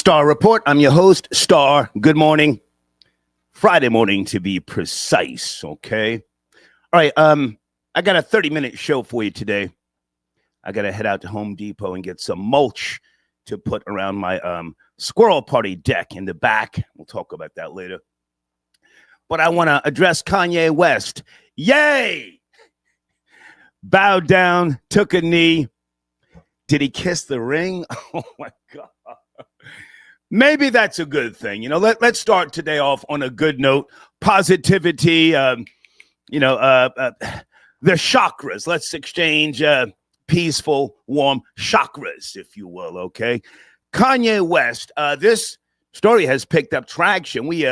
Star Report. I'm your host, Star. Good morning. Friday morning, to be precise, okay? All right, I got a 30-minute show for you today. I got to head out to Home Depot and get some mulch to put around my squirrel party deck in the back. We'll talk about that later. But I want to address Kanye West. Yay! Bowed down, took a knee. Did he kiss the ring? Oh, my God. Maybe that's a good thing. You know, let's start today off on a good note. Positivity, the chakras. Let's exchange peaceful, warm chakras, if you will, okay? Kanye West, this story has picked up traction. We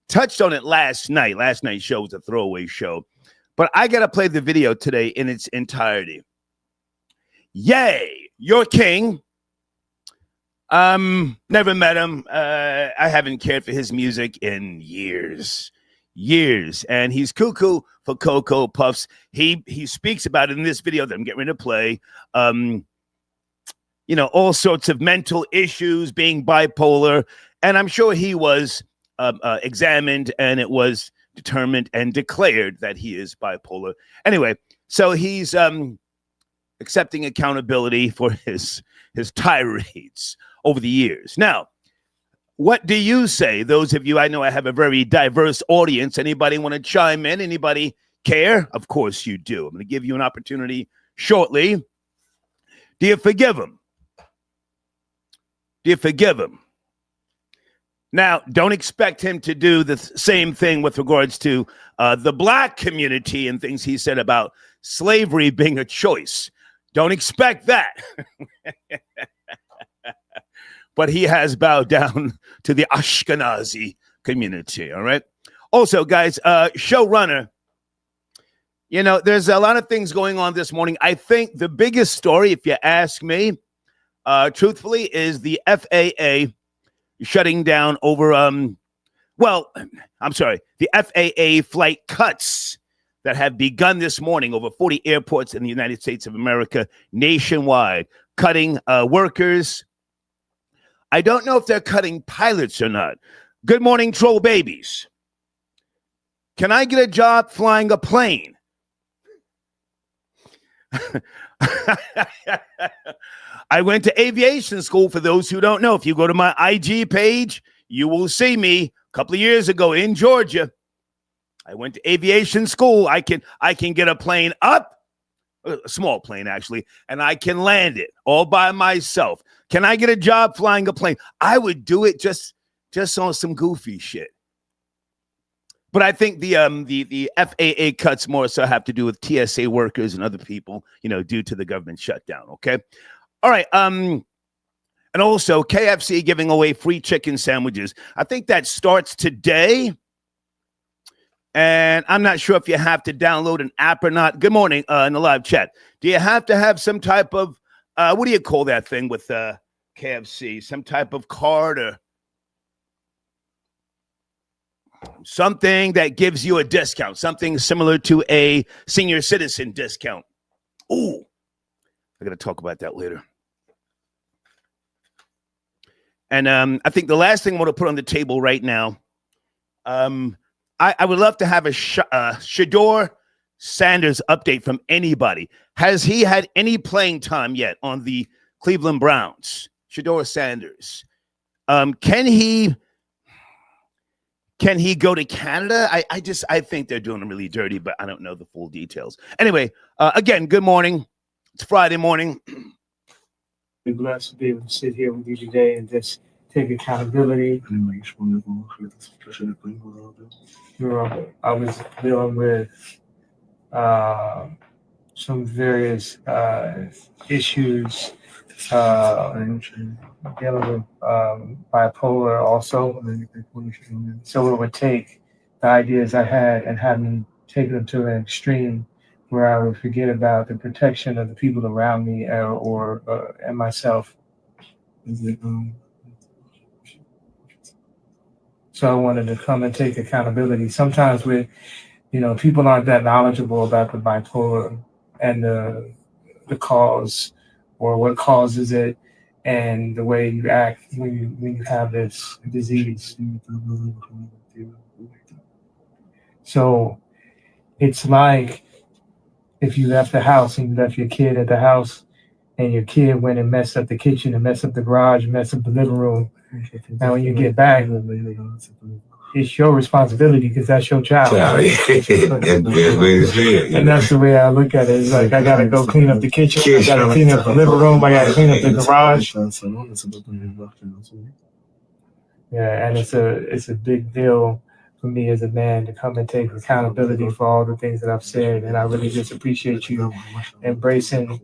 touched on it last night. Last night's show was a throwaway show. But I got to play the video today in its entirety. Yay, your king. Never met him. I haven't cared for his music in years. And he's cuckoo for Cocoa Puffs. He speaks about it in this video that I'm getting ready to play. All sorts of mental issues, being bipolar. And I'm sure he was examined, and it was determined and declared that he is bipolar. Anyway, so he's accepting accountability for his tirades over the years. Now, what do you say? Those of you, I know I have a very diverse audience. Anybody want to chime in? Anybody care? Of course you do. I'm going to give you an opportunity shortly. Do you forgive him? Do you forgive him? Now, don't expect him to do the same thing with regards to the black community and things he said about slavery being a choice. Don't expect that. But he has bowed down to the Ashkenazi community, all right? Also, guys, showrunner, there's a lot of things going on this morning. I think the biggest story, if you ask me, truthfully, is the FAA shutting down over, the FAA flight cuts that have begun this morning over 40 airports in the United States of America nationwide, cutting workers. I don't know if they're cutting pilots or not. Good morning, troll babies. Can I get a job flying a plane? I went to aviation school, for those who don't know. If you go to my IG page, you will see me a couple of years ago in Georgia. I went to aviation school. I can get a plane up, a small plane actually, and I can land it all by myself. Can I get a job flying a plane? I would do it just on some goofy shit. But I think the FAA cuts more so have to do with TSA workers and other people, due to the government shutdown. Okay. All right. And also KFC giving away free chicken sandwiches. I think that starts today. And I'm not sure if you have to download an app or not. Good morning in the live chat. Do you have to have some type of, what do you call that thing with KFC? Some type of card or something that gives you a discount, something similar to a senior citizen discount. Ooh, I got to talk about that later. And I think the last thing I want to put on the table right now, I would love to have a Shedeur Sanders update from anybody. Has he had any playing time yet on the Cleveland Browns? Shedeur Sanders. Can he go to Canada? I think they're doing him really dirty, but I don't know the full details. Anyway, again, good morning. It's Friday morning. We're blessed to be able to sit here with you today and just take accountability. I was dealing with some various issues, dealing with bipolar also. So it would take the ideas I had and have me take them to an extreme where I would forget about the protection of the people around me and myself. So I wanted to come and take accountability. Sometimes people aren't that knowledgeable about the bipolar and the cause or what causes it. and the way you act when you have this disease. So it's like if you left the house and you left your kid at the house, and your kid went and messed up the kitchen and messed up the garage, messed up the living room. Now when you get back, it's your responsibility because that's your child. And that's the way I look at it. It's like I gotta go clean up the kitchen, I gotta clean up the living room, I gotta clean up the garage. Yeah, and it's a big deal for me as a man to come and take accountability for all the things that I've said. And I really just appreciate you embracing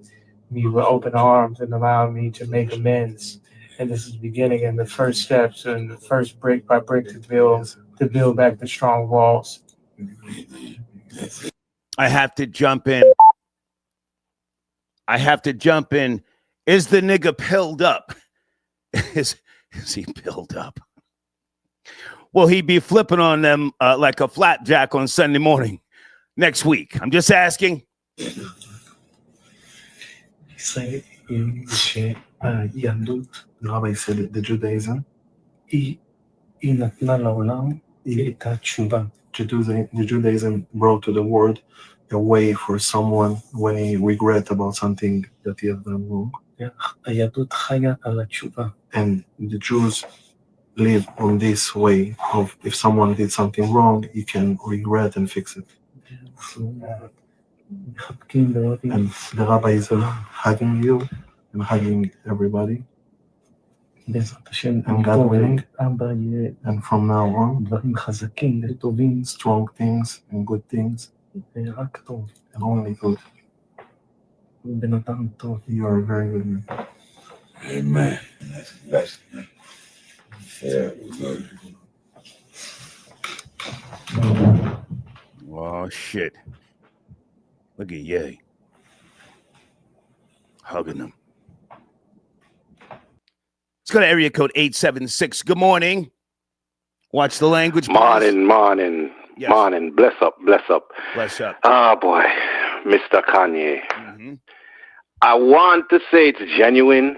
me with open arms and allowing me to make amends. And this is beginning and the first steps and the first brick by brick to build back the strong walls. I have to jump in. Is the nigga pilled up? Is he pilled up? Will he be flipping on them like a flapjack on Sunday morning next week? I'm just asking. Say Yandut, the rabbi said the Judaism. The Judaism brought to the world a way for someone when he regret about something that he has done wrong. And the Jews live on this way of if someone did something wrong, he can regret and fix it. And the rabbi is hugging you and hugging everybody. And God willing, and from now on, strong things and good things, and only good. You are very good man. Amen. That's yeah. Oh shit! Look at Ye hugging them. Let's go to area code 876. Good morning. Watch the language. Please. Morning. Yes. Morning. Bless up. Bless up. Oh boy, Mr. Kanye. Mm-hmm. I want to say it's genuine,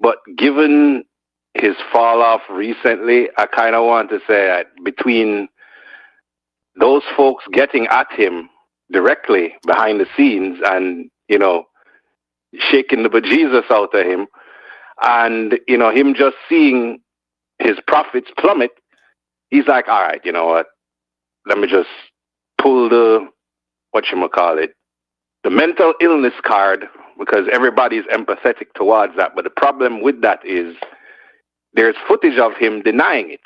but given his fall off recently, I kind of want to say that between those folks getting at him directly behind the scenes and, shaking the bejesus out of him, and, him just seeing his profits plummet, he's like, all right, you know what? Let me just pull the mental illness card, because everybody's empathetic towards that. But the problem with that is there's footage of him denying it.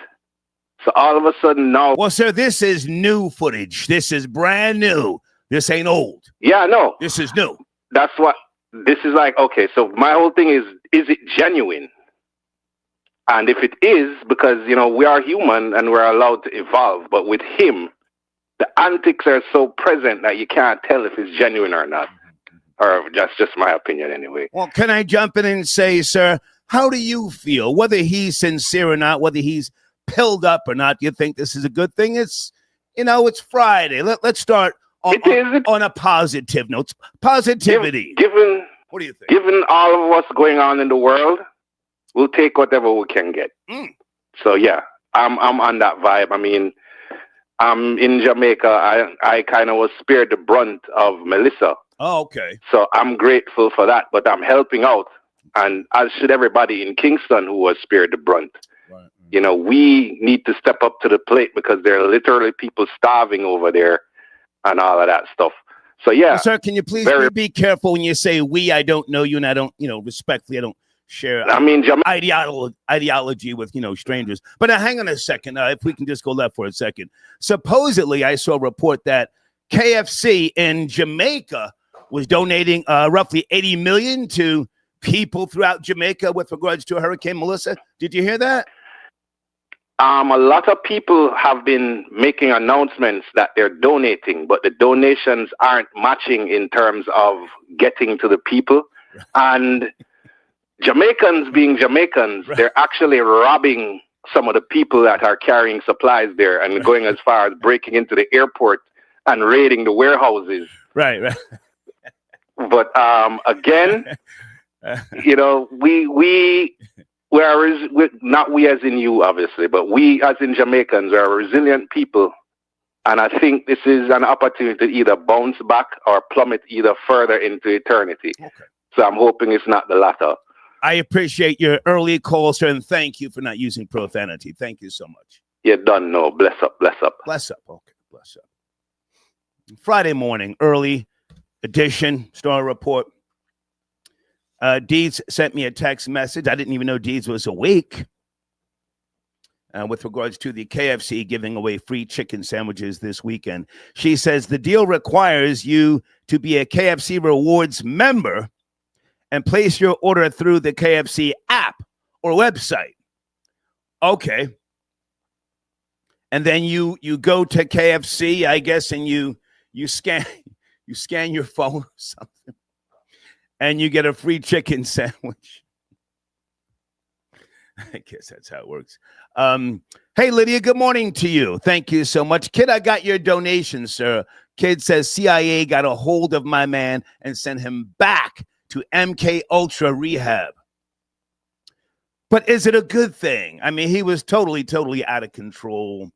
So all of a sudden now... Well, sir, this is new footage. This is brand new. This ain't old. Yeah, no. This is new. That's what... This is like, okay, so my whole thing is it genuine? And if it is, because, we are human and we're allowed to evolve. But with him, the antics are so present that you can't tell if it's genuine or not. Or that's just my opinion anyway. Well, can I jump in and say, sir, how do you feel? Whether he's sincere or not, whether he's pilled up or not, do you think this is a good thing? It's, it's Friday. Let's start on a positive note. Positivity. What do you think? Given all of what's going on in the world, we'll take whatever we can get. So, yeah, I'm on that vibe. I mean, I'm in Jamaica. I kind of was spared the brunt of Melissa. Oh, okay. So I'm grateful for that, but I'm helping out. And as should everybody in Kingston who was spared the brunt. Right. We need to step up to the plate because there are literally people starving over there and all of that stuff. So, yeah. Well, sir, can you please be careful when you say we? I don't know you, and I don't, respectfully, I don't share ideology with, strangers. But hang on a second. If we can just go left for a second. Supposedly, I saw a report that KFC in Jamaica was donating roughly $80 million to people throughout Jamaica with regards to Hurricane Melissa. Did you hear that? A lot of people have been making announcements that they're donating, but the donations aren't matching in terms of getting to the people. And Jamaicans being Jamaicans, they're actually robbing some of the people that are carrying supplies there and going as far as breaking into the airport and raiding the warehouses. Right. But again, You know, we're not we as in you, obviously, but we as in Jamaicans are a resilient people. And I think this is an opportunity to either bounce back or plummet either further into eternity. Okay. So I'm hoping it's not the latter. I appreciate your early call, sir, and thank you for not using profanity. Thank you so much. You done know. Bless up, bless up. Bless up. Okay, bless up. Friday morning, early edition, Star Report. Deeds sent me a text message. I didn't even know Deeds was awake. With regards to the KFC giving away free chicken sandwiches this weekend. She says the deal requires you to be a KFC Rewards member and place your order through the KFC app or website. Okay. And then you go to KFC, I guess, and you scan your phone or something, and you get a free chicken sandwich. I guess that's how it works. Hey, Lydia, good morning to you. Thank you so much. Kid, I got your donation, sir. Kid says CIA got a hold of my man and sent him back to MK Ultra rehab. But is it a good thing? I mean, he was totally out of control.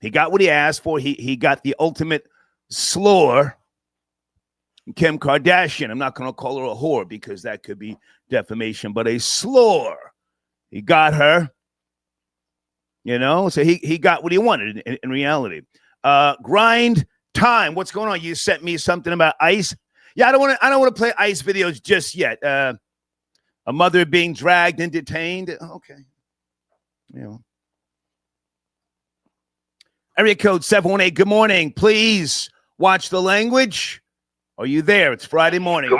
He got what he asked for. He got the ultimate slur. Kim Kardashian. I'm not going to call her a whore because that could be defamation, but a slur. He got her, you know, so he got what he wanted in reality. Grind time. What's going on? You sent me something about ICE. Yeah, I don't want to play ICE videos just yet. A mother being dragged and detained. Okay. You know. Area code 718. Good morning. Please watch the language. Are you there? It's Friday morning.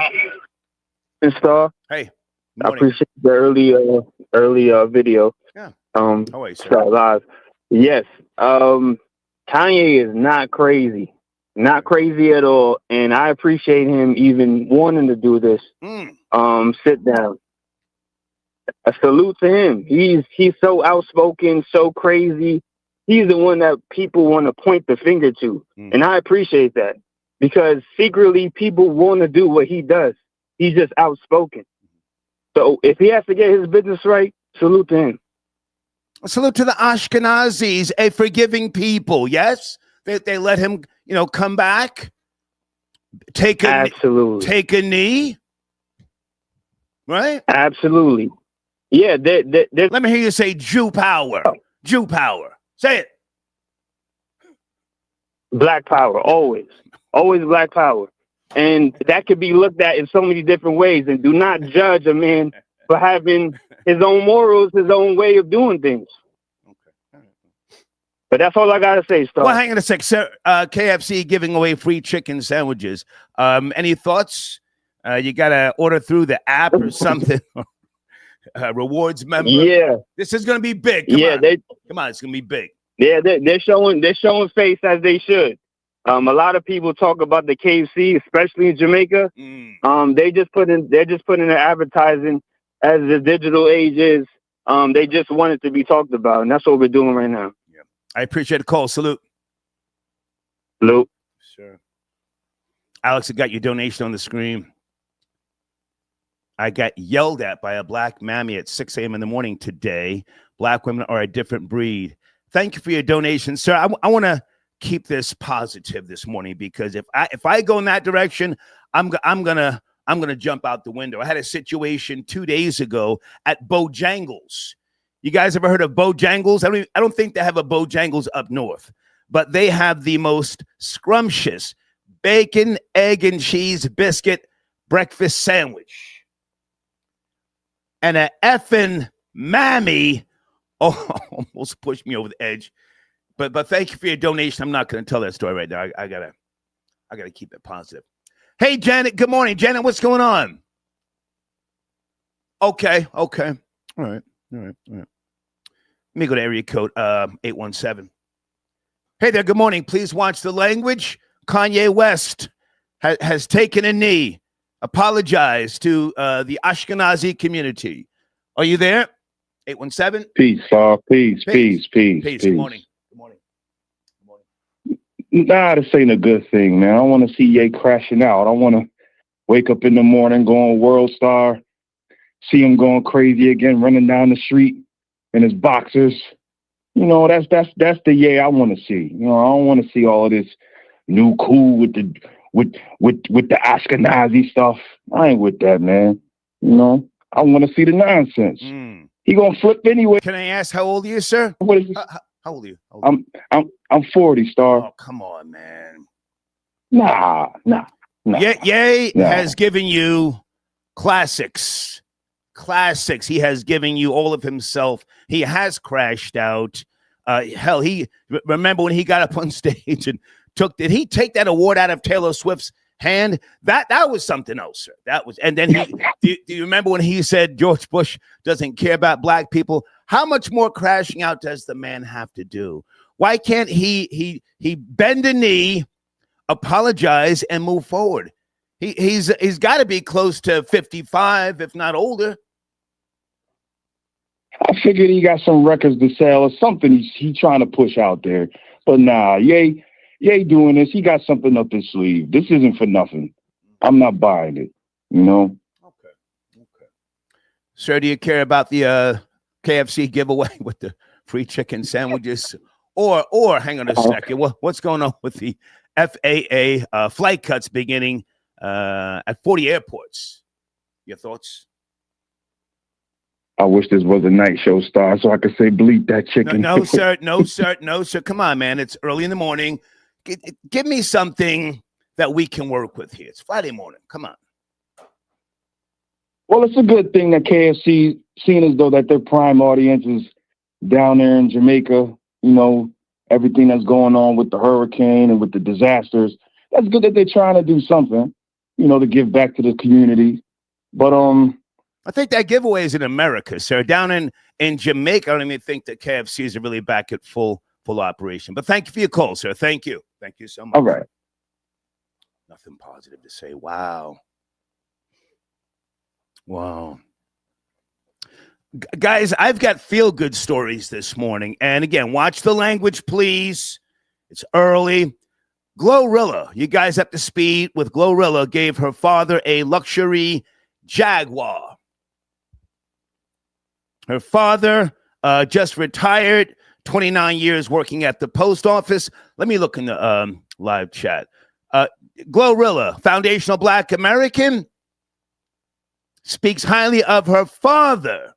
Hey, Star. Hey. I appreciate the early video. Yeah. How are you, sir? Live. Yes. Kanye is not crazy. Not crazy at all. And I appreciate him even wanting to do this. Sit down. A salute to him. He's so outspoken, so crazy. He's the one that people want to point the finger to. And I appreciate that. Because secretly people want to do what he does. He's just outspoken. So if he has to get his business right, salute to him. Salute to the Ashkenazis, a forgiving people. Yes, they let him, come back, take a knee, right? Absolutely. Yeah. Let me hear you say Jew power. Jew power. Say it. Black power, always black power. And that could be looked at in so many different ways. And do not judge a man for having his own morals, his own way of doing things. Okay. But that's all I got to say, Star. Well, hang on a sec. Sir, KFC giving away free chicken sandwiches. Any thoughts? You got to order through the app or something. Rewards member. Yeah. This is going to be big. Come on, it's going to be big. Yeah, they're showing face as they should. A lot of people talk about the KFC, especially in Jamaica. They're just putting their advertising as the digital age is. They just want it to be talked about, and that's what we're doing right now. Yeah. I appreciate the call. Salute. Salute. Sure. Alex, I got your donation on the screen. I got yelled at by a black mammy at 6 a.m. in the morning today. Black women are a different breed. Thank you for your donation, sir. I want to keep this positive this morning because if I go in that direction, I'm gonna jump out the window. I had a situation 2 days ago at Bojangles. You guys ever heard of Bojangles? I don't think they have a Bojangles up north, but they have the most scrumptious bacon, egg, and cheese biscuit breakfast sandwich. And a effing mammy almost pushed me over the edge. But thank you for your donation. I'm not going to tell that story right now. I gotta keep it positive. Hey, Janet. Good morning, Janet. What's going on? Okay. All right. Let me go to area code 817. Hey there. Good morning. Please watch the language. Kanye West has taken a knee. Apologize to the Ashkenazi community. Are you there? 817. Peace, Saul. Peace. Good morning. Nah, this ain't a good thing, man. I want to see Ye crashing out. I want to wake up in the morning, go on World Star, see him going crazy again, running down the street in his boxers. You know, that's the Ye I want to see. You know, I don't want to see all of this new cool with the Ashkenazi stuff. I ain't with that, man. You know, I want to see the nonsense. He gonna flip anyway. Can I ask how old are you, sir? What is this? How old are you? I'm 40, Star. Oh, come on, man. Nah. Ye has given you classics. He has given you all of himself. He has crashed out. Hell, remember when he got up on stage and did he take that award out of Taylor Swift's hand? That was something else, sir. That was, and then do you remember when he said George Bush doesn't care about black people? How much more crashing out does the man have to do? Why can't he bend a knee, apologize, and move forward? He's got to be close to 55, if not older. I figured he got some records to sell or something he's trying to push out there. But nah, Ye doing this. He got something up his sleeve. This isn't for nothing. I'm not buying it, you know? Okay. Sir, do you care about the KFC giveaway with the free chicken sandwiches? Or hang on a second. What's going on with the FAA flight cuts beginning at 40 airports? Your thoughts? I wish this was a night show, Star, so I could say bleep that chicken. No, sir. Come on, man. It's early in the morning. Give me something that we can work with here. It's Friday morning. Come on. Well, it's a good thing that KFC, seeing as though that their prime audience is down there in Jamaica, you know, everything that's going on with the hurricane and with the disasters. That's good that they're trying to do something, you know, to give back to the community. But I think that giveaway is in America, sir. Down in Jamaica, I don't even think that KFCs are really back at full operation. But thank you for your call, sir. Thank you. Thank you so much. All right. Nothing positive to say. Wow. Guys, I've got feel-good stories this morning. And again, watch the language, please. It's early. Glorilla, you guys up to speed with Glorilla, gave her father a luxury Jaguar. Her father just retired, 29 years working at the post office. Let me look in the live chat. Glorilla, foundational Black American, speaks highly of her father.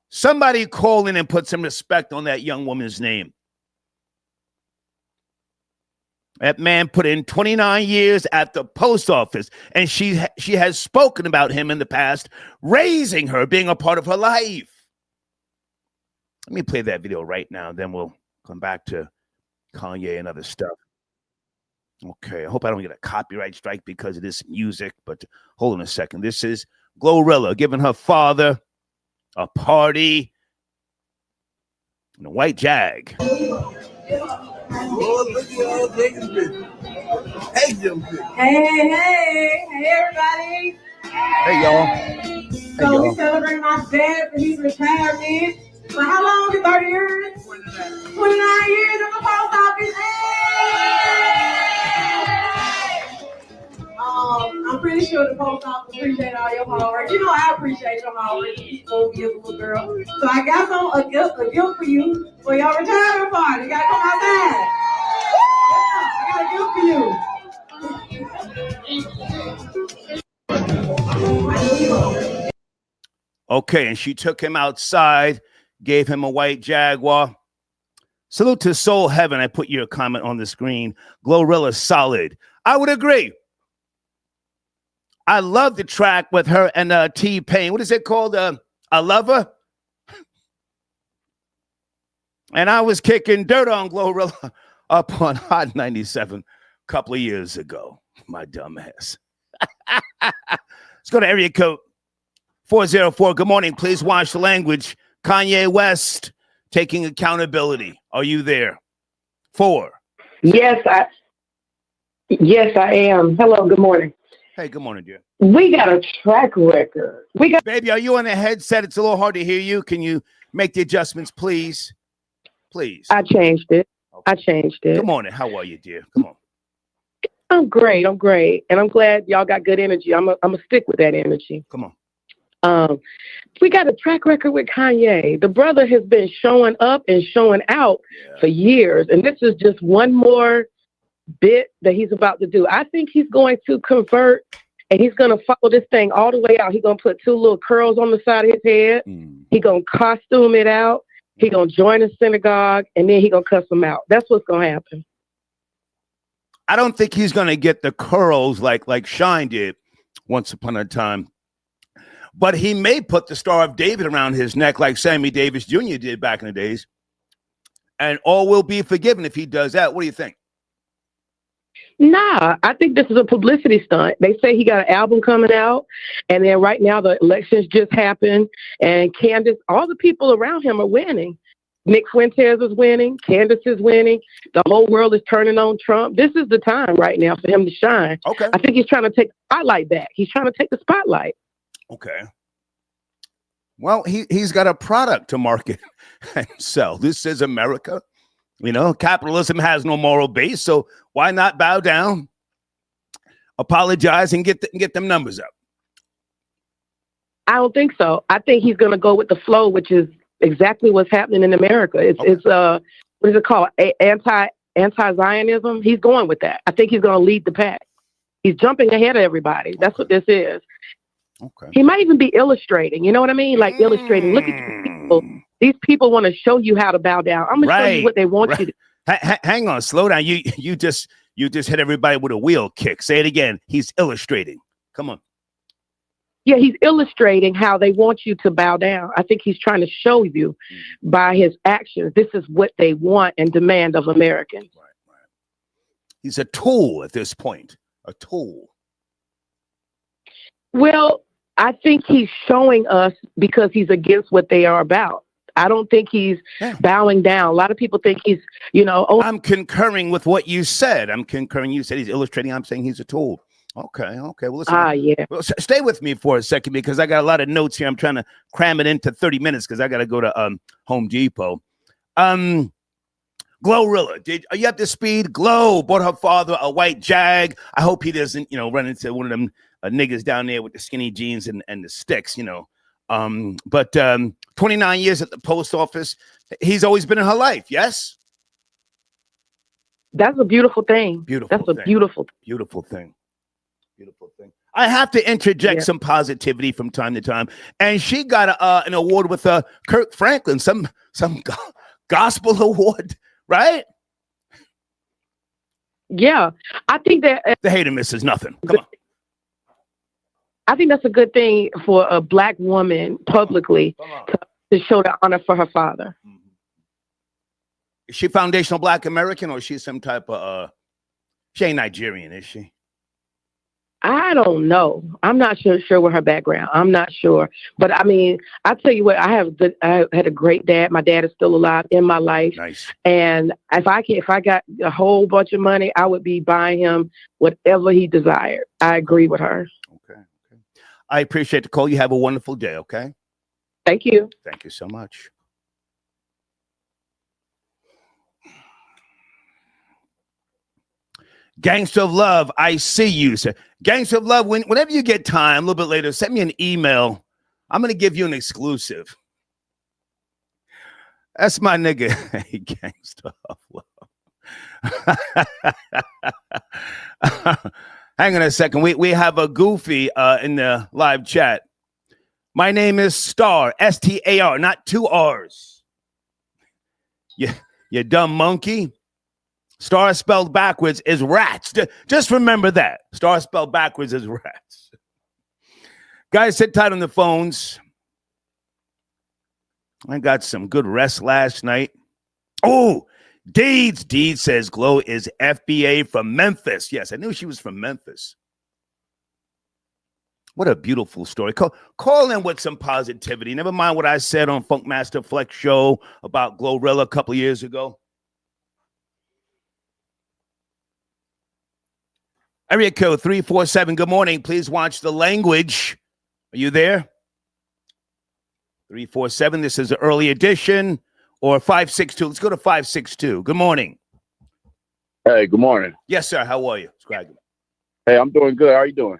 Somebody call in and put some respect on that young woman's name. That man put in 29 years at the post office, and she has spoken about him in the past, raising her, being a part of her life. Let me play that video right now, then we'll come back to Kanye and other stuff. Okay, I hope I don't get a copyright strike because of this music, but hold on a second. This is Glorilla giving her father a party in a white Jag. Oh, look at all Vegas bitch. Hey, them bitch. Hey, everybody. Hey, y'all. So we celebrate my dad for his retirement. For how long? 30 years? 29 years at the post office. I'm pretty sure the post office appreciate all your hard work. You know I appreciate your hard work. You 4 years, little girl. So I got a gift for you for your retirement party. You gotta come outside. Okay, and she took him outside, gave him a white Jaguar. Salute to Soul Heaven. I put your comment on the screen. Glorilla solid. I would agree. I love the track with her and T-Pain. What is it called? I Love Her? And I was kicking dirt on Glorilla up on Hot 97 a couple of years ago. My dumb ass. Let's go to area code 404. Good morning. Please watch the language. Kanye West taking accountability. Are you there? 4. Yes, I am. Hello, good morning. Hey, good morning, dear. We got a track record. Baby, are you on a headset? It's a little hard to hear you. Can you make the adjustments, please? Please. I changed it. Okay. Good morning. How are you, dear? Come on. I'm great. And I'm glad y'all got good energy. I'm a stick with that energy. Come We got a track record with Kanye. The brother has been showing up and showing out for years. And this is just one more bit that he's about to do. I think he's going to convert and he's going to follow this thing all the way out. He's going to put 2 little curls on the side of his head. He's going to costume it out. He's going to join a synagogue and then he's going to cuss them out. That's what's going to happen. I don't think he's going to get the curls like Shine did once upon a time. But he may put the Star of David around his neck like Sammy Davis Jr. did back in the days. And all will be forgiven if he does that. What do you think? Nah, I think this is a publicity stunt. They say he got an album coming out. And then right now the elections just happened. And Candace, all the people around him are winning. Nick Fuentes is winning. Candace is winning. The whole world is turning on Trump. This is the time right now for him to shine. Okay. I think he's trying to take the spotlight back. He's trying to take the spotlight. Okay. Well, he's got a product to market and sell. This is America. You know, capitalism has no moral base, so why not bow down, apologize, and get them numbers up? I don't think so. I think he's going to go with the flow, which is exactly what's happening in America. It's what is it called? Anti-Zionism. He's going with that. I think he's going to lead the pack. He's jumping ahead of everybody. That's what this is. Okay. He might even be illustrating. You know what I mean? Like illustrating. Look at these people. These people want to show you how to bow down. I'm going to show you what they want you to do. Hang on, slow down. You just hit everybody with a wheel kick. Say it again. He's illustrating. Come on. Yeah, he's illustrating how they want you to bow down. I think he's trying to show you by his actions. This is what they want and demand of Americans. Right. He's a tool at this point. A tool. Well, I think he's showing us because he's against what they are about. I don't think he's bowing down. A lot of people think he's, I'm concurring with what you said. You said he's illustrating. I'm saying he's a tool. Okay. Well, listen. Yeah. Well, stay with me for a second because I got a lot of notes here. I'm trying to cram it into 30 minutes because I got to go to Home Depot. Glorilla, are you up to speed? Glow bought her father a white Jag. I hope he doesn't, run into one of them niggas down there with the skinny jeans and the sticks, But 29 years at the post office. He's always been in her life. Yes. That's a beautiful thing. Beautiful thing. I have to interject some positivity from time to time. And she got an award with Kirk Franklin, some gospel award, right? Yeah. I think that the hate and miss is nothing. Come on. I think that's a good thing for a Black woman publicly to show the honor for her father. Is she foundational Black American or is she some type of, she ain't Nigerian, is she? I don't know. I'm not sure what her background. I'm not sure. But I mean, I tell you what, I had a great dad. My dad is still alive in my life. Nice. And if I got a whole bunch of money, I would be buying him whatever he desired. I agree with her. Okay. I appreciate the call. You have a wonderful day, okay? Thank you. Thank you so much. Gangster of Love, I see you, sir. Gangster of Love, whenever you get time, a little bit later, send me an email. I'm going to give you an exclusive. That's my nigga. Hey, Gangster of Love. Hang on a second. We have a goofy in the live chat. My name is Star, S-T-A-R, not 2 R's. You dumb monkey. Star spelled backwards is rats. Just remember that. Star spelled backwards is rats. Guys, sit tight on the phones. I got some good rest last night. Oh, Deeds says Glow is FBA from Memphis. Yes, I knew she was from Memphis. What a beautiful story. Call in with some positivity. Never mind what I said on Funkmaster Flex show about Glorilla a couple years ago. Area code 347. Good morning. Please watch the language. Are you there? 347. This is an early edition or 562. Let's go to 562. Good morning. Hey, good morning. Yes, sir. How are you? Hey, I'm doing good. How are you doing?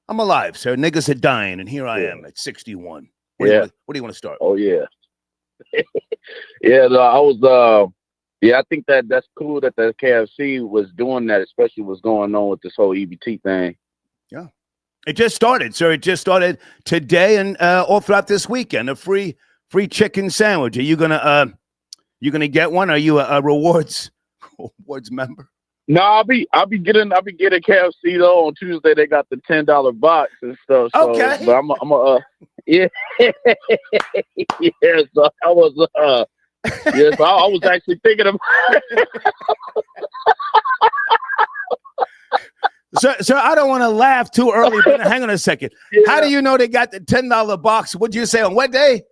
I'm alive, sir. Niggas are dying, and here I am at 61. Yeah. Where do you want to start? Oh yeah. Yeah, no, I was I think that's cool that the KFC was doing that, especially what's going on with this whole EBT thing. Yeah. It just started, sir. It just started today and all throughout this weekend. A free chicken sandwich. Are you gonna get one? Are you a rewards member? No, I'll be getting KFC though on Tuesday. They got the $10 box and stuff. So, okay. But I'm yeah. Yeah, so I was so I was actually thinking of Sir, I don't want to laugh too early, but hang on a second. Yeah. How do you know they got the $10 box? What'd you say on what day?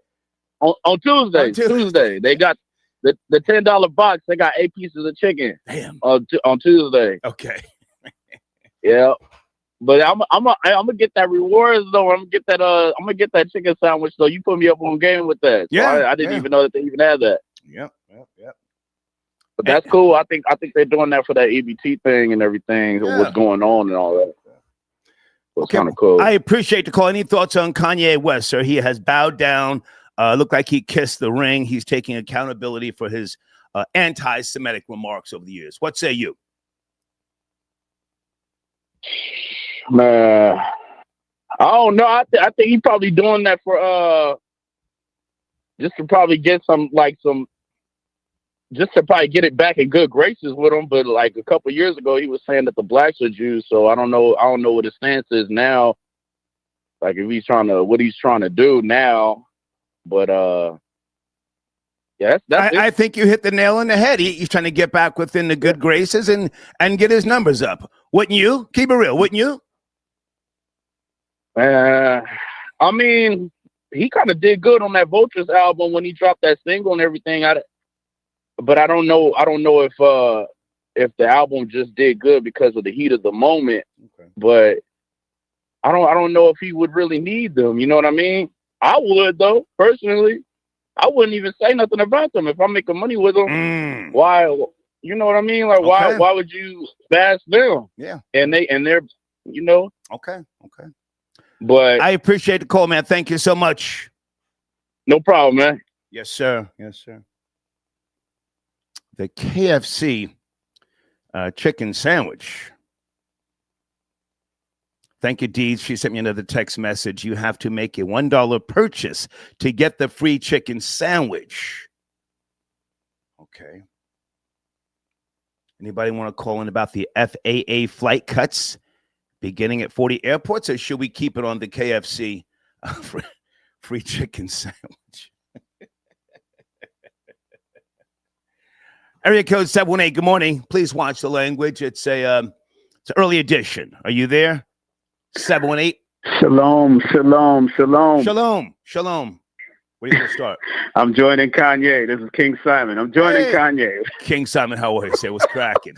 On Tuesday. Tuesday. They got the $10 box. They got 8 pieces of chicken. Damn. On Tuesday. Okay. Yeah. But I'm gonna get that rewards though. I'm gonna get that chicken sandwich though. You put me up on game with that. So yeah. I didn't even know that they even had that. Yep. But that's cool. I think they're doing that for that EBT thing and everything. Yeah. What's going on and all that. It's kind of cool. I appreciate the call. Any thoughts on Kanye West, sir? He has bowed down. Looked like he kissed the ring. He's taking accountability for his anti-Semitic remarks over the years. What say you? Man, I don't know. I think he's probably doing that for just to probably get just to probably get it back in good graces with him. But like a couple years ago, he was saying that the blacks are Jews. So I don't know what his stance is now. Like if what he's trying to do now. But yeah, I think you hit the nail on the head. He's trying to get back within the good graces and get his numbers up. Wouldn't you? Keep it real, wouldn't you? I mean, he kind of did good on that Vultures album when he dropped that single and everything. But I don't know if the album just did good because of the heat of the moment. Okay. But I don't know if he would really need them. You know what I mean? I would though, personally. I wouldn't even say nothing about them if I'm making money with them. Why? You know what I mean? Like why would you bash them? Yeah. And they're you know. Okay. But I appreciate the call, man. Thank you so much. No problem, man. Yes, sir. The KFC chicken sandwich. Thank you, Deeds. She sent me another text message. You have to make a $1 purchase to get the free chicken sandwich. Okay. Anybody want to call in about the FAA flight cuts beginning at 40 airports, or should we keep it on the KFC free chicken sandwich? Area code 718. Good morning. Please watch the language. It's an early edition. Are you there? 718. Shalom. Where are you going to start? I'm joining Kanye. This is King Simon. I'm joining Kanye. King Simon, how are you? Say what's cracking?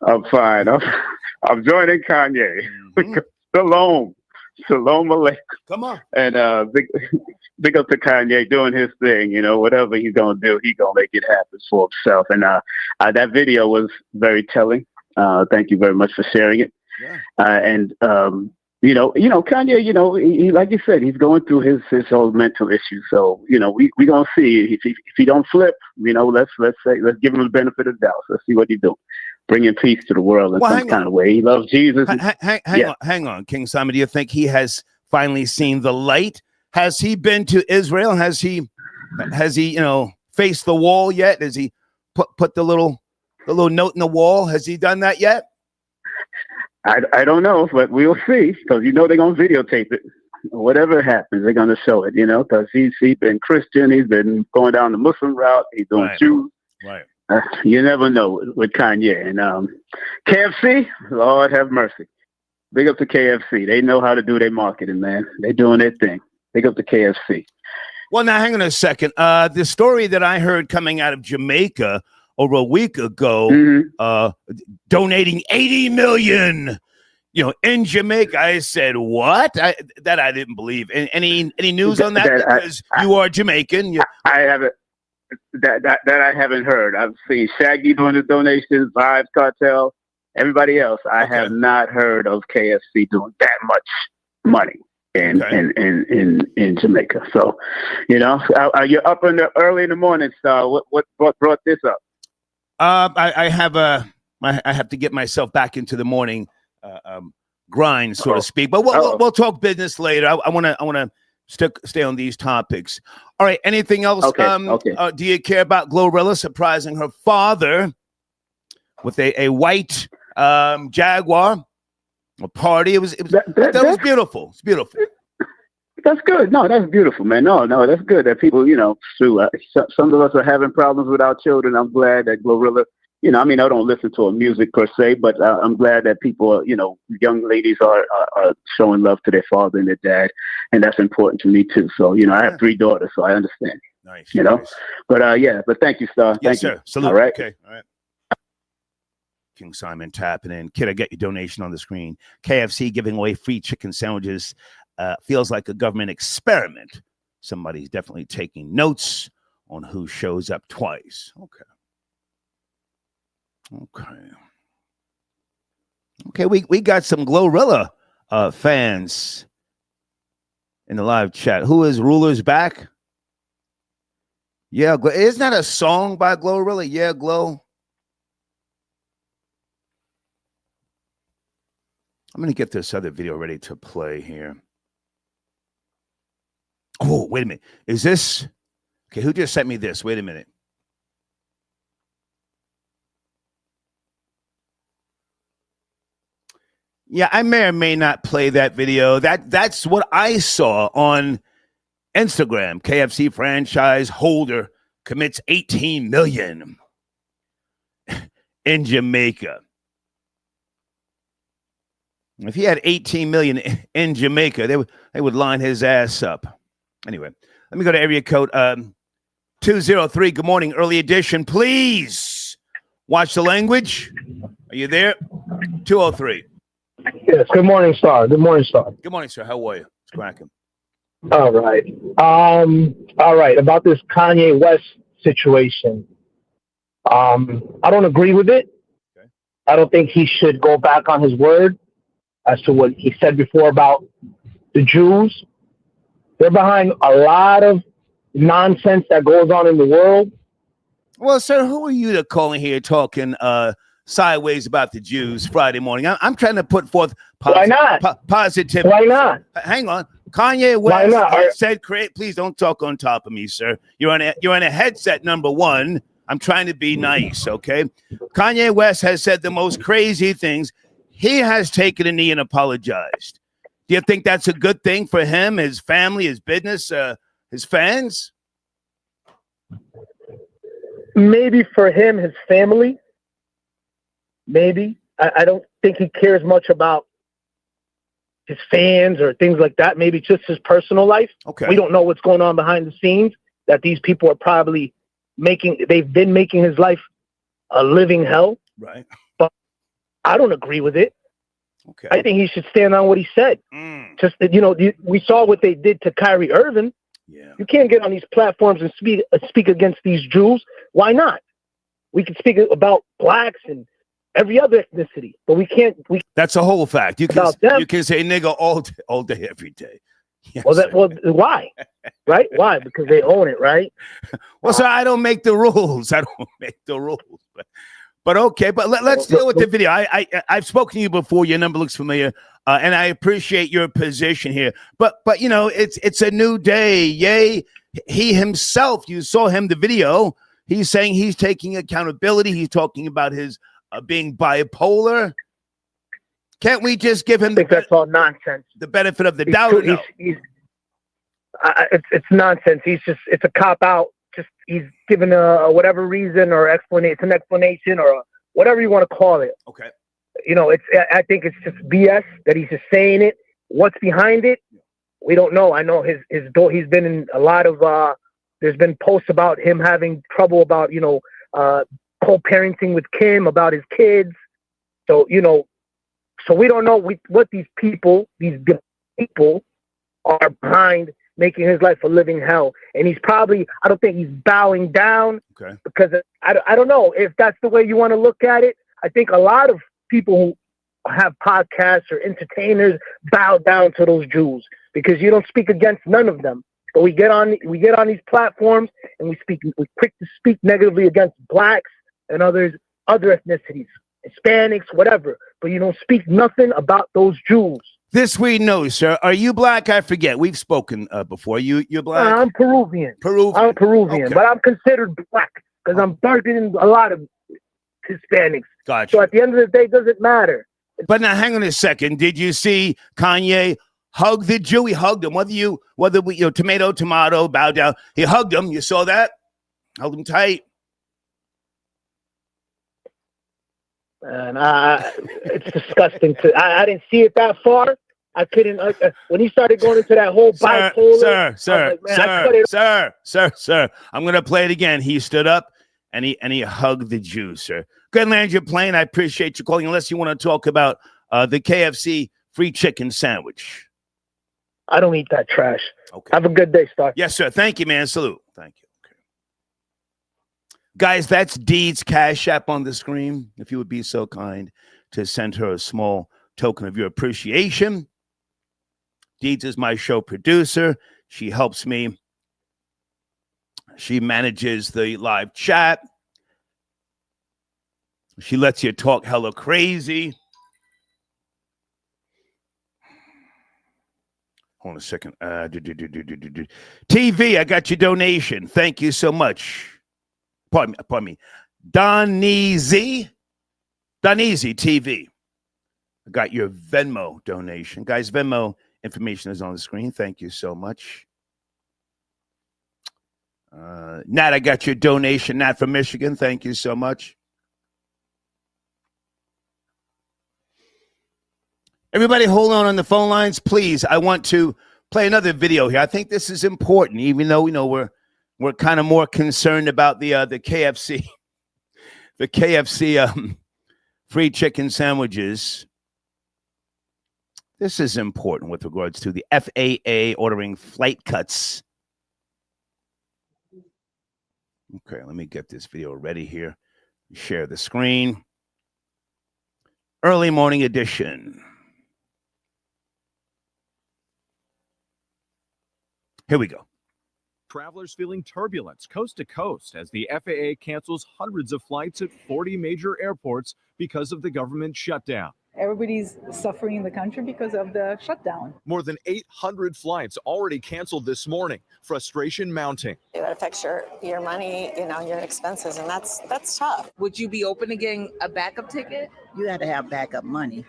I'm fine. I'm joining Kanye. Shalom alaikum. Come on. And big up to Kanye doing his thing. You know, whatever he's gonna do, he's gonna make it happen for himself. And that video was very telling. Thank you very much for sharing it. Yeah. You know, Kanye, he, like you said, he's going through his whole mental issue. So, we gonna see if he don't flip. Let's give him the benefit of the doubt. Let's see what he's doing, bringing peace to the world in some kind of way. He loves Jesus. Hang on, King Simon. Do you think he has finally seen the light? Has he been to Israel? Has he faced the wall yet? Has he put the little note in the wall? Has he done that yet? I don't know, but we'll see, because they're going to videotape it. Whatever happens, they're going to show it, because he's been Christian. He's been going down the Muslim route. He's doing Jews. Right. You never know with Kanye. And KFC, Lord have mercy. Big up to KFC. They know how to do their marketing, man. They're doing their thing. Big up to KFC. Well, now, hang on a second. The story that I heard coming out of Jamaica over a week ago, donating $80 million, in Jamaica. I said, what? That I didn't believe. Any news on that? Because you are Jamaican. I haven't. That I haven't heard. I've seen Shaggy doing the donations, Vibes Cartel, everybody else. I have not heard of KFC doing that much money in Jamaica. So, you're up early in the morning, Star. What brought this up? I have to get myself back into the morning grind, so to speak. But we'll talk business later. I want to stay on these topics. All right. Anything else? Okay. Do you care about Glorilla surprising her father with a white Jaguar? A party. That was beautiful. It's beautiful. That's good. No, that's beautiful, man. No, that's good that people, some of us are having problems with our children. I'm glad that Glorilla, I don't listen to her music per se, but I'm glad that people, young ladies are showing love to their father and their dad. And that's important to me too. So, I have 3 daughters, so I understand. Nice. But but thank you, Star. Yes, thank sir. you. Salute. All right. Okay. All right. King Simon tapping in. Kid, I get your donation on the screen. KFC giving away free chicken sandwiches. Feels like a government experiment. Somebody's definitely taking notes on who shows up twice. Okay, we got some Glorilla fans in the live chat. Who is Rulers Back? Yeah, isn't that a song by Glorilla? Yeah, Glow. I'm going to get this other video ready to play here. Oh, wait a minute. Is this? Okay, who just sent me this? Wait a minute. Yeah, I may or may not play that video. That's what I saw on Instagram. KFC franchise holder commits $18 million in Jamaica. If he had $18 million in Jamaica, they would line his ass up. Anyway, let me go to area code 203. Good morning, early edition. Please watch the language. Are you there? 203. Yes. Good morning, Star. Good morning, Star. Good morning, sir. How are you? It's cracking. All right. All right. About this Kanye West situation. I don't agree with it. Okay. I don't think he should go back on his word as to what he said before about the Jews. They're behind a lot of nonsense that goes on in the world. Well, sir, who are you to call in here talking sideways about the Jews Friday morning? I'm trying to put forth positive. Why not? Hang on. Kanye West said, please don't talk on top of me, sir. You're on a headset, number one. I'm trying to be nice, okay? Kanye West has said the most crazy things. He has taken a knee and apologized. Do you think that's a good thing for him, his family, his business, his fans? Maybe for him, his family. Maybe. I don't think he cares much about his fans or things like that. Maybe just his personal life. Okay. We don't know what's going on behind the scenes, that these people are probably they've been making his life a living hell. Right. But I don't agree with it. Okay. I think he should stand on what he said. Just, we saw what they did to Kyrie Irving. Yeah. You can't get on these platforms and speak against these Jews. Why not? We can speak about blacks and every other ethnicity, but we can't. That's a whole fact. You can say nigga all day, every day. Yes, why? Right? Why? Because they own it, right? Well, sir, I don't make the rules. But okay, but let's deal with the video. I've spoken to you before. Your number looks familiar, and I appreciate your position here. But it's a new day. Yay! He himself, you saw him the video. He's saying he's taking accountability. He's talking about his being bipolar. Can't we just give him that's all nonsense? The benefit of the doubt? No? It's nonsense. It's a cop out. Just he's given a whatever reason or explanation. It's an explanation or whatever you want to call it. Okay. I think it's just BS that he's just saying it. What's behind it? We don't know. I know he's been in a lot of. There's been posts about him having trouble about co-parenting with Kim, about his kids. So so we don't know what these people are behind making his life a living hell. And he's probably, I don't think he's bowing down. Okay. Because I don't know if that's the way you want to look at it. I think a lot of people have podcasts or entertainers bow down to those Jews because you don't speak against none of them. But we get on these platforms and we're quick to speak negatively against blacks and other ethnicities, Hispanics, whatever. But you don't speak nothing about those Jews. This we know, sir. Are you black? I forget. We've spoken before. You're black? I'm Peruvian. I'm Peruvian, okay. but I'm considered black because I'm darker than a lot of Hispanics. Gotcha. So at the end of the day, it doesn't matter. But now, hang on a second. Did you see Kanye hug the Jew? He hugged him. Whether we tomato, bow down. He hugged him. You saw that? Held him tight. And it's disgusting. I didn't see it that far. I couldn't. When he started going into that whole bipolar, Sir. I'm gonna play it again. He stood up and he hugged the Jew, sir. Go ahead and land your plane. I appreciate you calling. Unless you want to talk about the KFC free chicken sandwich. I don't eat that trash. Okay. Have a good day, Star. Yes, sir. Thank you, man. Salute. Thank you. Okay. Guys, that's Deed's Cash App on the screen. If you would be so kind to send her a small token of your appreciation. Deeds is my show producer. She helps me. She manages the live chat. She lets you talk hella crazy. Hold on a second. TV, I got your donation. Thank you so much. Pardon me. Donizy TV. I got your Venmo donation. Guys, Venmo information is on the screen. Thank you so much. Nat, I got your donation. Nat from Michigan. Thank you so much. Everybody hold on the phone lines, please. I want to play another video here. I think this is important, even though we know we're kind of more concerned about the KFC, the KFC free chicken sandwiches. This is important with regards to the FAA ordering flight cuts. Okay, let me get this video ready here. Share the screen. Early morning edition. Here we go. Travelers feeling turbulence coast to coast as the FAA cancels hundreds of flights at 40 major airports because of the government shutdown. Everybody's suffering in the country because of the shutdown. More than 800 flights already canceled this morning. Frustration mounting. It affects your money, your expenses, and that's tough. Would you be open to getting a backup ticket? You had to have backup money.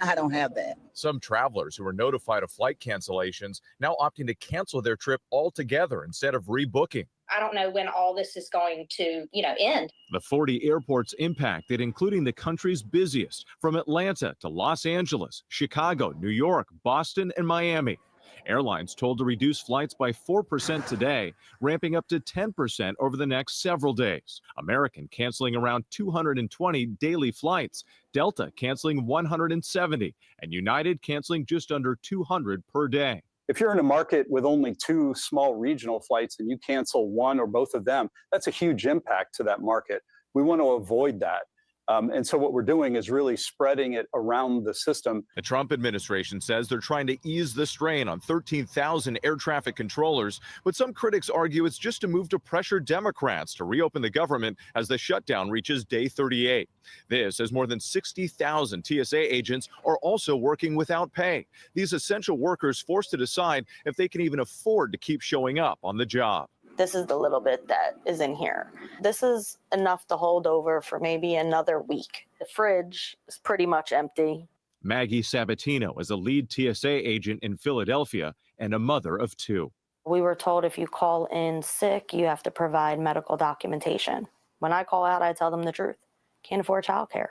I don't have that. Some travelers who were notified of flight cancellations now opting to cancel their trip altogether instead of rebooking. I don't know when all this is going to, end. The 40 airports impacted, including the country's busiest, from Atlanta to Los Angeles, Chicago, New York, Boston, and Miami. Airlines told to reduce flights by 4% today, ramping up to 10% over the next several days. American canceling around 220 daily flights, Delta canceling 170, and United canceling just under 200 per day. If you're in a market with only 2 small regional flights and you cancel one or both of them, that's a huge impact to that market. We want to avoid that. And so what we're doing is really spreading it around the system. The Trump administration says they're trying to ease the strain on 13,000 air traffic controllers, but some critics argue it's just a move to pressure Democrats to reopen the government as the shutdown reaches day 38. This as more than 60,000 TSA agents are also working without pay. These essential workers forced to decide if they can even afford to keep showing up on the job. This is the little bit that is in here. This is enough to hold over for maybe another week. The fridge is pretty much empty. Maggie Sabatino is a lead TSA agent in Philadelphia and a mother of 2. We were told if you call in sick, you have to provide medical documentation. When I call out, I tell them the truth. Can't afford childcare.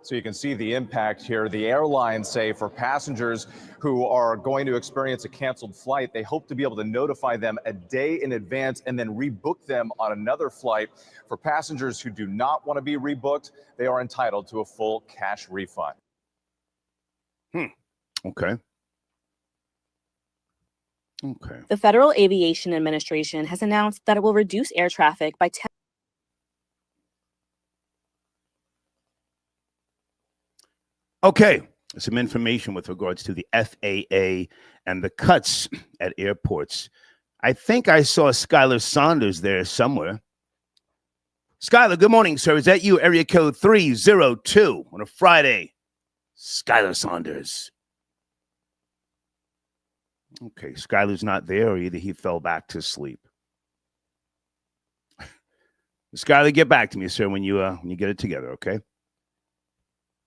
So you can see the impact here. The airlines say for passengers who are going to experience a canceled flight, they hope to be able to notify them a day in advance and then rebook them on another flight. For passengers who do not want to be rebooked, they are entitled to a full cash refund. Okay. The Federal Aviation Administration has announced that it will reduce air traffic by 10. Okay, some information with regards to the FAA and the cuts at airports. I think I saw Skylar Saunders there somewhere. Skylar, good morning, sir. Is that you? Area code 302 on a Friday. Skylar Saunders. Okay, Skylar's not there, or either he fell back to sleep. Skylar, get back to me, sir, when you get it together, okay?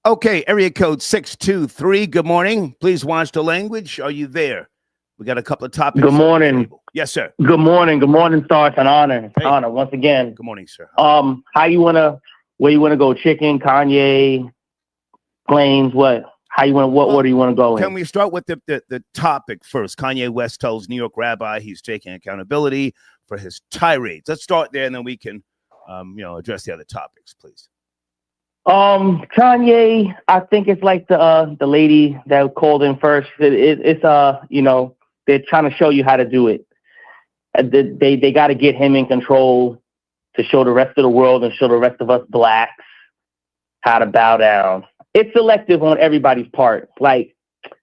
Okay, area code 623. Good morning. Please watch the language. Are you there? We got a couple of topics. Good morning. Yes, sir. Good morning. Good morning, Star. It's an honor. Hey. Honor once again. Good morning, sir. Where you wanna go? Chicken, Kanye, planes, what? What order you want to go in? Can we start with the topic first? Kanye West tells New York rabbi he's taking accountability for his tirades. Let's start there, and then we can address the other topics, please. Kanye, I think it's like the lady that called in first. They're trying to show you how to do it. They got to get him in control to show the rest of the world and show the rest of us blacks how to bow down. It's selective on everybody's part. Like,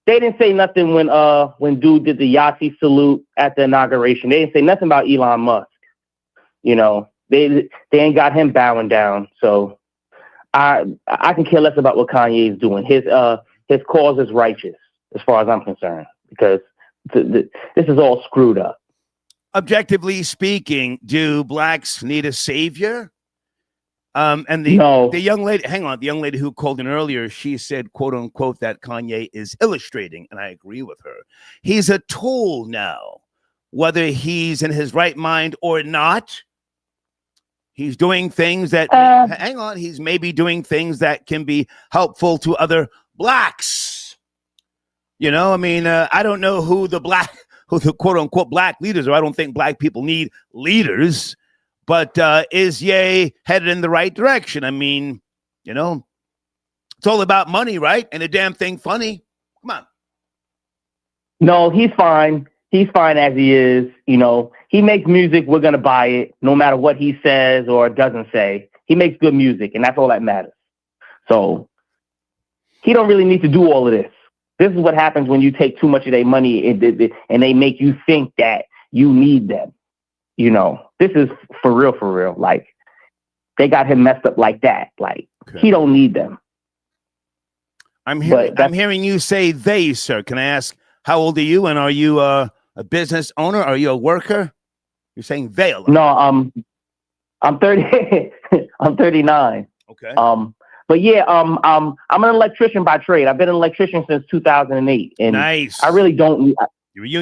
they didn't say nothing when dude did the Yahtzee salute at the inauguration. They didn't say nothing about Elon Musk. They ain't got him bowing down. So I can care less about what Kanye is doing. His cause is righteous, as far as I'm concerned, because this is all screwed up. Objectively speaking, do blacks need a savior? The young lady, the young lady who called in earlier, she said, quote unquote, that Kanye is illustrating, and I agree with her. He's a tool now, whether he's in his right mind or not. He's doing things that, he's maybe doing things that can be helpful to other blacks. I don't know who the quote unquote black leaders are. I don't think black people need leaders. But is Ye headed in the right direction? It's all about money, right? And a damn thing funny. Come on. No, he's fine. He's fine as he is. He makes music. We're going to buy it no matter what he says or doesn't say. He makes good music, and that's all that matters. So he don't really need to do all of this. This is what happens when you take too much of their money and they make you think that you need them. This is for real. Like, they got him messed up like that. Like, He don't need them. I'm hearing you say they, sir. Can I ask, how old are you? And are you a business owner? Are you a worker? You're saying they a lot. No, I'm 30. I'm 39. Okay. But yeah, I'm an electrician by trade. I've been an electrician since 2008. And nice. I really don't.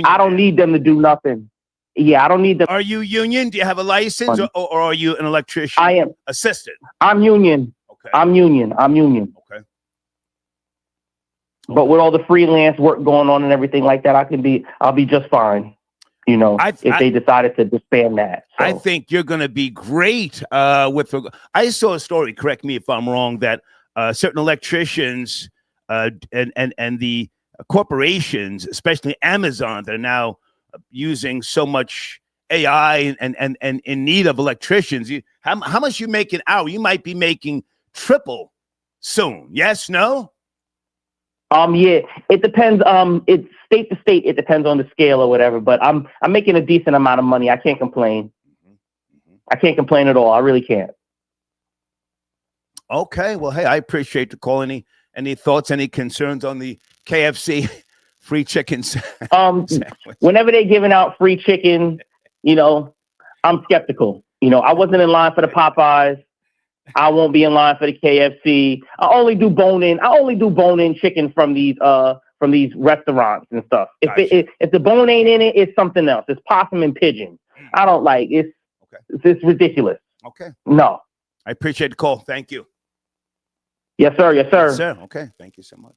I don't need them to do nothing. Yeah, I don't need them. Are you union? Do you have a license, or are you an electrician? I am. Assistant. I'm union. Okay. I'm union. Okay. But with all the freelance work going on and everything like that, I'll be just fine. If they decided to disband that. So. I think you're going to be great. I saw a story. Correct me if I'm wrong. That certain electricians and the corporations, especially Amazon, that are now using so much AI and in need of electricians. How much you make an hour? You might be making triple soon. Yes, no? Yeah, it depends. It's state to state. It depends on the scale or whatever. But I'm making a decent amount of money. I can't complain. I can't complain at all. I really can't. Okay. Well, hey, I appreciate the call. Any thoughts? Any concerns on the KFC free chicken? Whenever they're giving out free chicken, I'm skeptical. I wasn't in line for the Popeyes. I won't be in line for the KFC. I only do bone-in chicken from these restaurants and stuff. Gotcha. If the bone ain't in it, it's something else. It's possum and pigeon. I don't like it. It's ridiculous. Okay. No. I appreciate the call. Thank you. Yes, sir. Yes, sir. Yes, sir. Okay. Thank you so much.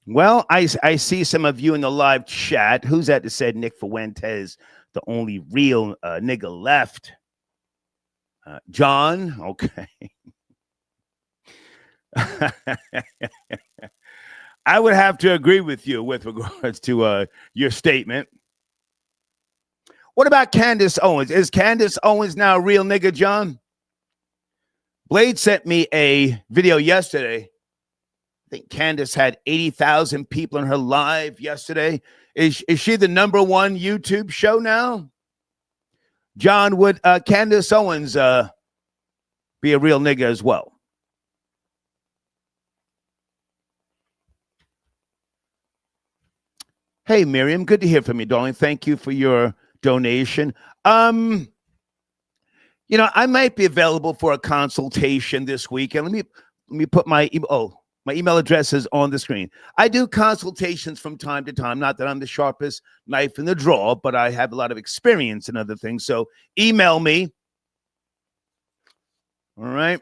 Well, I see some of you in the live chat. Who's that said Nick Fuentes, the only real nigga left? John, okay. I would have to agree with you with regards to your statement. What about Candace Owens? Is Candace Owens now a real nigga, John? Blade sent me a video yesterday. I think Candace had 80,000 people in her live yesterday. Is she the #1 YouTube show now? John, would Candace Owens be a real nigga as well? Hey, Miriam, good to hear from you, darling. Thank you for your donation. I might be available for a consultation this weekend. Let me put my my email address is on the screen. I do consultations from time to time. Not that I'm the sharpest knife in the drawer, but I have a lot of experience in other things. So email me. All right.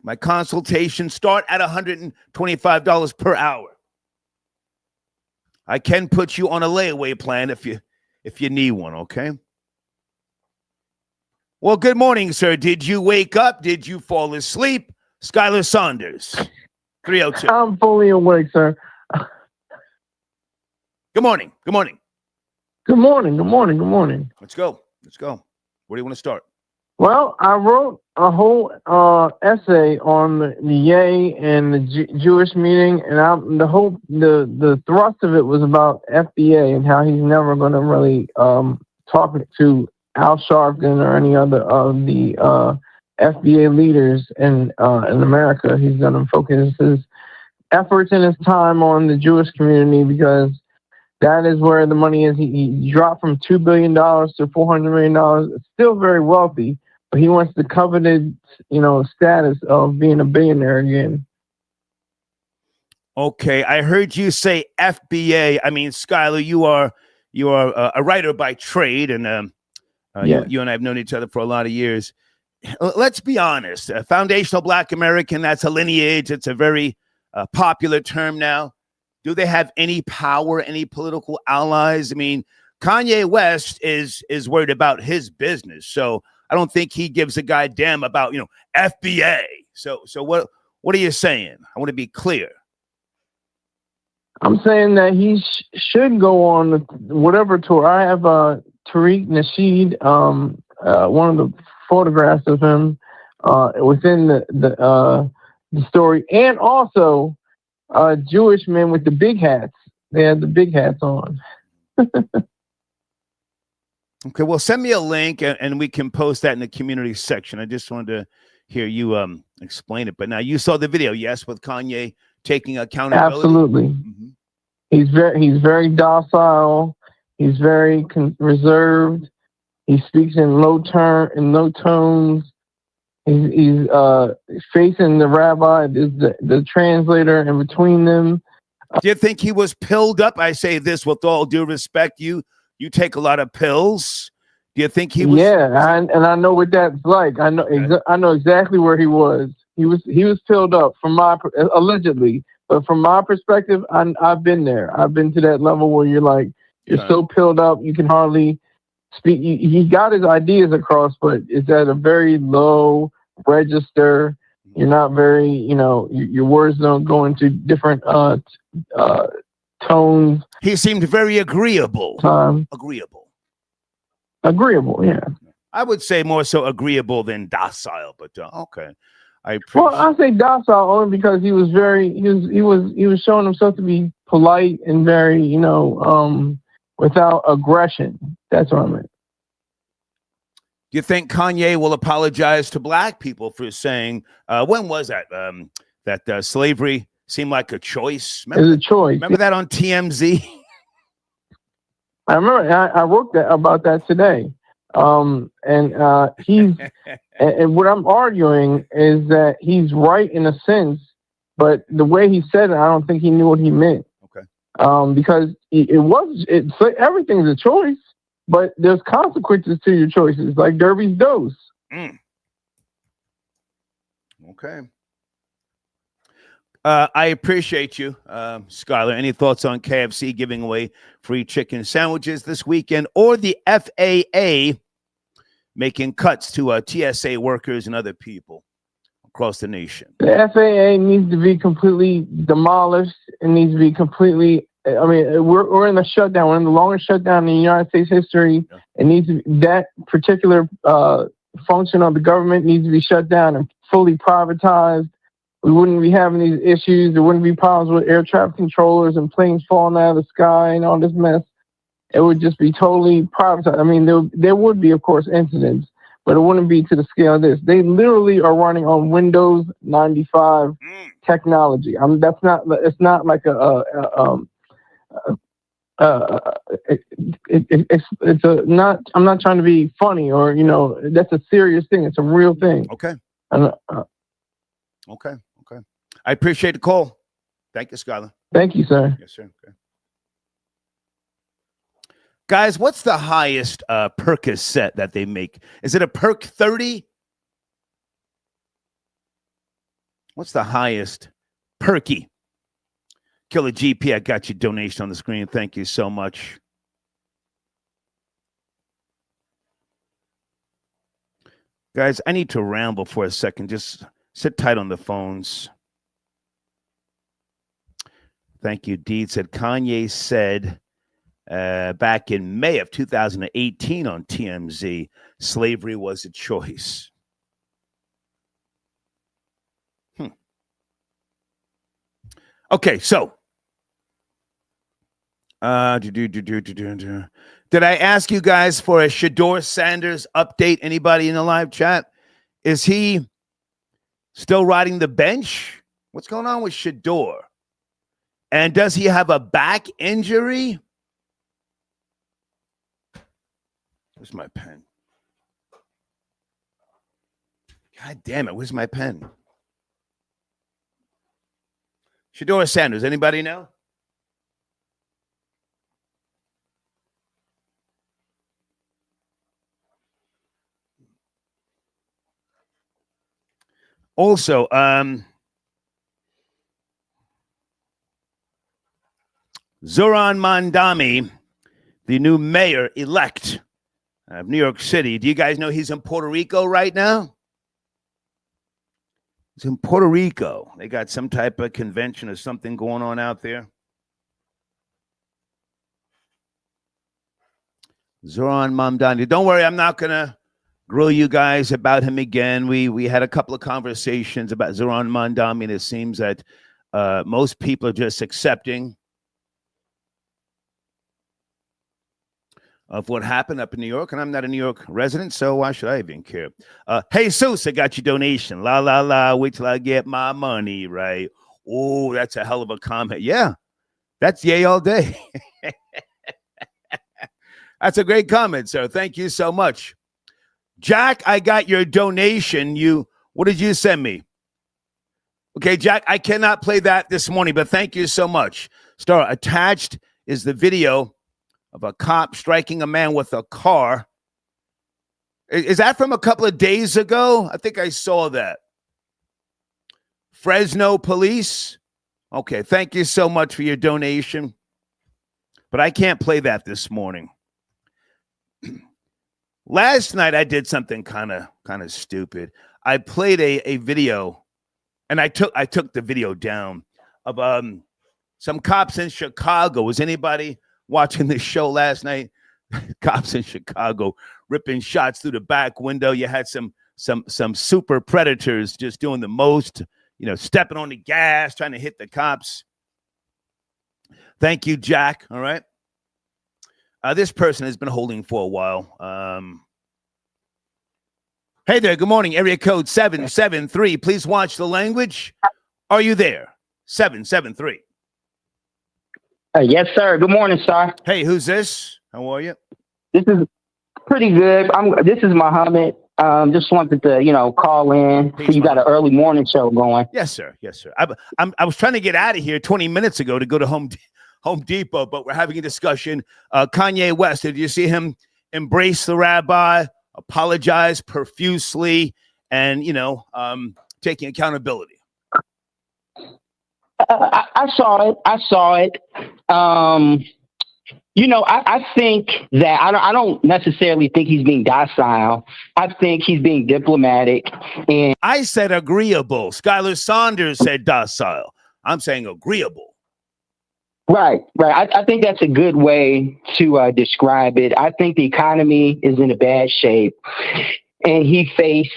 My consultations start at $125 per hour. I can put you on a layaway plan if you need one, okay? Well, good morning, sir. Did you wake up? Did you fall asleep? Skylar Saunders, 302. I'm fully awake, sir. Good morning. Good morning. Good morning. Good morning. Good morning. Let's go. Let's go. Where do you want to start? Well, I wrote a whole essay on the Yay and the Jewish meeting, and the thrust of it was about FBA and how he's never going to really talk to Al Sharpton or any other of the FBA leaders in America. He's going to focus his efforts and his time on the Jewish community because that is where the money is. He dropped from $2 billion to $400 million. It's still very wealthy, but he wants the coveted, status of being a billionaire again. Okay, I heard you say FBA. I mean, Skylar, you are a writer by trade, and you and I have known each other for a lot of years. Let's be honest. A foundational Black American, that's a lineage. It's a very popular term now. Do they have any power, any political allies? I mean, Kanye West is worried about his business, so I don't think he gives a goddamn about FBA. So what are you saying? I want to be clear. I'm saying that he should go on whatever tour. I have Tariq Nasheed, one of the photographs of him within the story, and also Jewish men with the big hats. They had the big hats on. Okay, well, send me a link and we can post that in the community section. I just wanted to hear you explain it. But now you saw the video, yes, with Kanye taking accountability. Absolutely. Mm-hmm. He's very docile. He's very reserved. He speaks in low tones. He's facing the rabbi, the translator, and between them. Do you think he was pilled up? I say this with all due respect. You take a lot of pills. Do you think he was? Yeah, and I know what that's like. I know exactly where he was. He was filled up allegedly, but from my perspective, I've been there. I've been to that level where you're so pilled up you can hardly speak. He got his ideas across, but it's at a very low register. You're not very, your words don't go into different tones. He seemed very agreeable. Agreeable, yeah. I would say more so agreeable than docile, but okay. I say docile only because he was showing himself to be polite and very, without aggression. That's what I meant. Do you think Kanye will apologize to Black people for saying, when was that? That slavery seemed like a choice? It's a choice. Remember that on TMZ? I remember I wrote about that today. He's and what I'm arguing is that he's right in a sense, but the way he said it, I don't think he knew what he meant. Okay. Because everything's a choice, but there's consequences to your choices, like Derby's dose. Okay. I appreciate you, Skylar. Any thoughts on KFC giving away free chicken sandwiches this weekend, or the FAA making cuts to TSA workers and other people across the nation? The FAA needs to be completely demolished. It needs to be completely I mean, we're in a shutdown. We're in the longest shutdown in United States history. Yeah. It needs to be, that particular function of the government needs to be shut down and fully privatized. We wouldn't be having these issues. There wouldn't be problems with air traffic controllers and planes falling out of the sky and all this mess. It would just be totally privatized. I mean, there would be, of course, incidents, but it wouldn't be to the scale of this. They literally are running on Windows 95 technology. That's not. It's not like it's a not. I'm not trying to be funny or that's a serious thing. It's a real thing. Okay. Okay. I appreciate the call. Thank you, Skylar. Thank you, sir. Yes, sir. Okay. Guys, what's the highest Percocet that they make? Is it a Perc 30? What's the highest Perky? Killer GP, I got your donation on the screen. Thank you so much. Guys, I need to ramble for a second. Just sit tight on the phones. Thank you, Deed. Said Kanye said back in May of 2018 on TMZ, slavery was a choice. Okay, so did I ask you guys for a Shador Sanders update? Anybody in the live chat? Is he still riding the bench? What's going on with Shador? And does he have a back injury? Where's my pen? God damn it, where's my pen? Shador Sanders, anybody know? Also, Zohran Mamdani, the new mayor-elect of New York City. Do you guys know he's in Puerto Rico right now? He's in Puerto Rico. They got some type of convention or something going on out there. Zohran Mamdani. Don't worry, I'm not going to grill you guys about him again. We had a couple of conversations about Zohran Mamdani, and it seems that most people are just accepting of what happened up in New York, and I'm not a New York resident, so why should I even care? Hey, Sus, I got your donation. La, la, la, wait till I get my money, right? Oh, that's a hell of a comment. Yeah, that's yay all day. That's a great comment, sir. Thank you so much. Jack, I got your donation. What did you send me? Okay, Jack, I cannot play that this morning, but thank you so much. Star, attached is the video of a cop striking a man with a car. Is that from a couple of days ago? I think I saw that. Fresno police. Okay, thank you so much for your donation. But I can't play that this morning. Last night I did something kind of stupid. I played a video, and I took the video down of some cops in Chicago. Was anybody watching this show last night? Cops in Chicago ripping shots through the back window. You had some super predators just doing the most, stepping on the gas, trying to hit the cops. Thank you, Jack. All right. This person has been holding for a while. Hey there. Good morning. Area code 773. Please watch the language. Are you there? 773. Yes, sir. Good morning, sir. Hey, who's this? How are you? This is pretty good. This is Muhammad. Just wanted to, call in. Peace, you got an early morning show going. Yes, sir. Yes, sir. I was trying to get out of here 20 minutes ago to go to Home Depot, but we're having a discussion. Kanye West, did you see him embrace the rabbi, apologize profusely, and, taking accountability? I saw it. I think that I don't necessarily think he's being docile. I think he's being diplomatic. And I said agreeable. Skylar Saunders said docile. I'm saying agreeable. Right. I think that's a good way to describe it. I think the economy is in a bad shape, and he faced,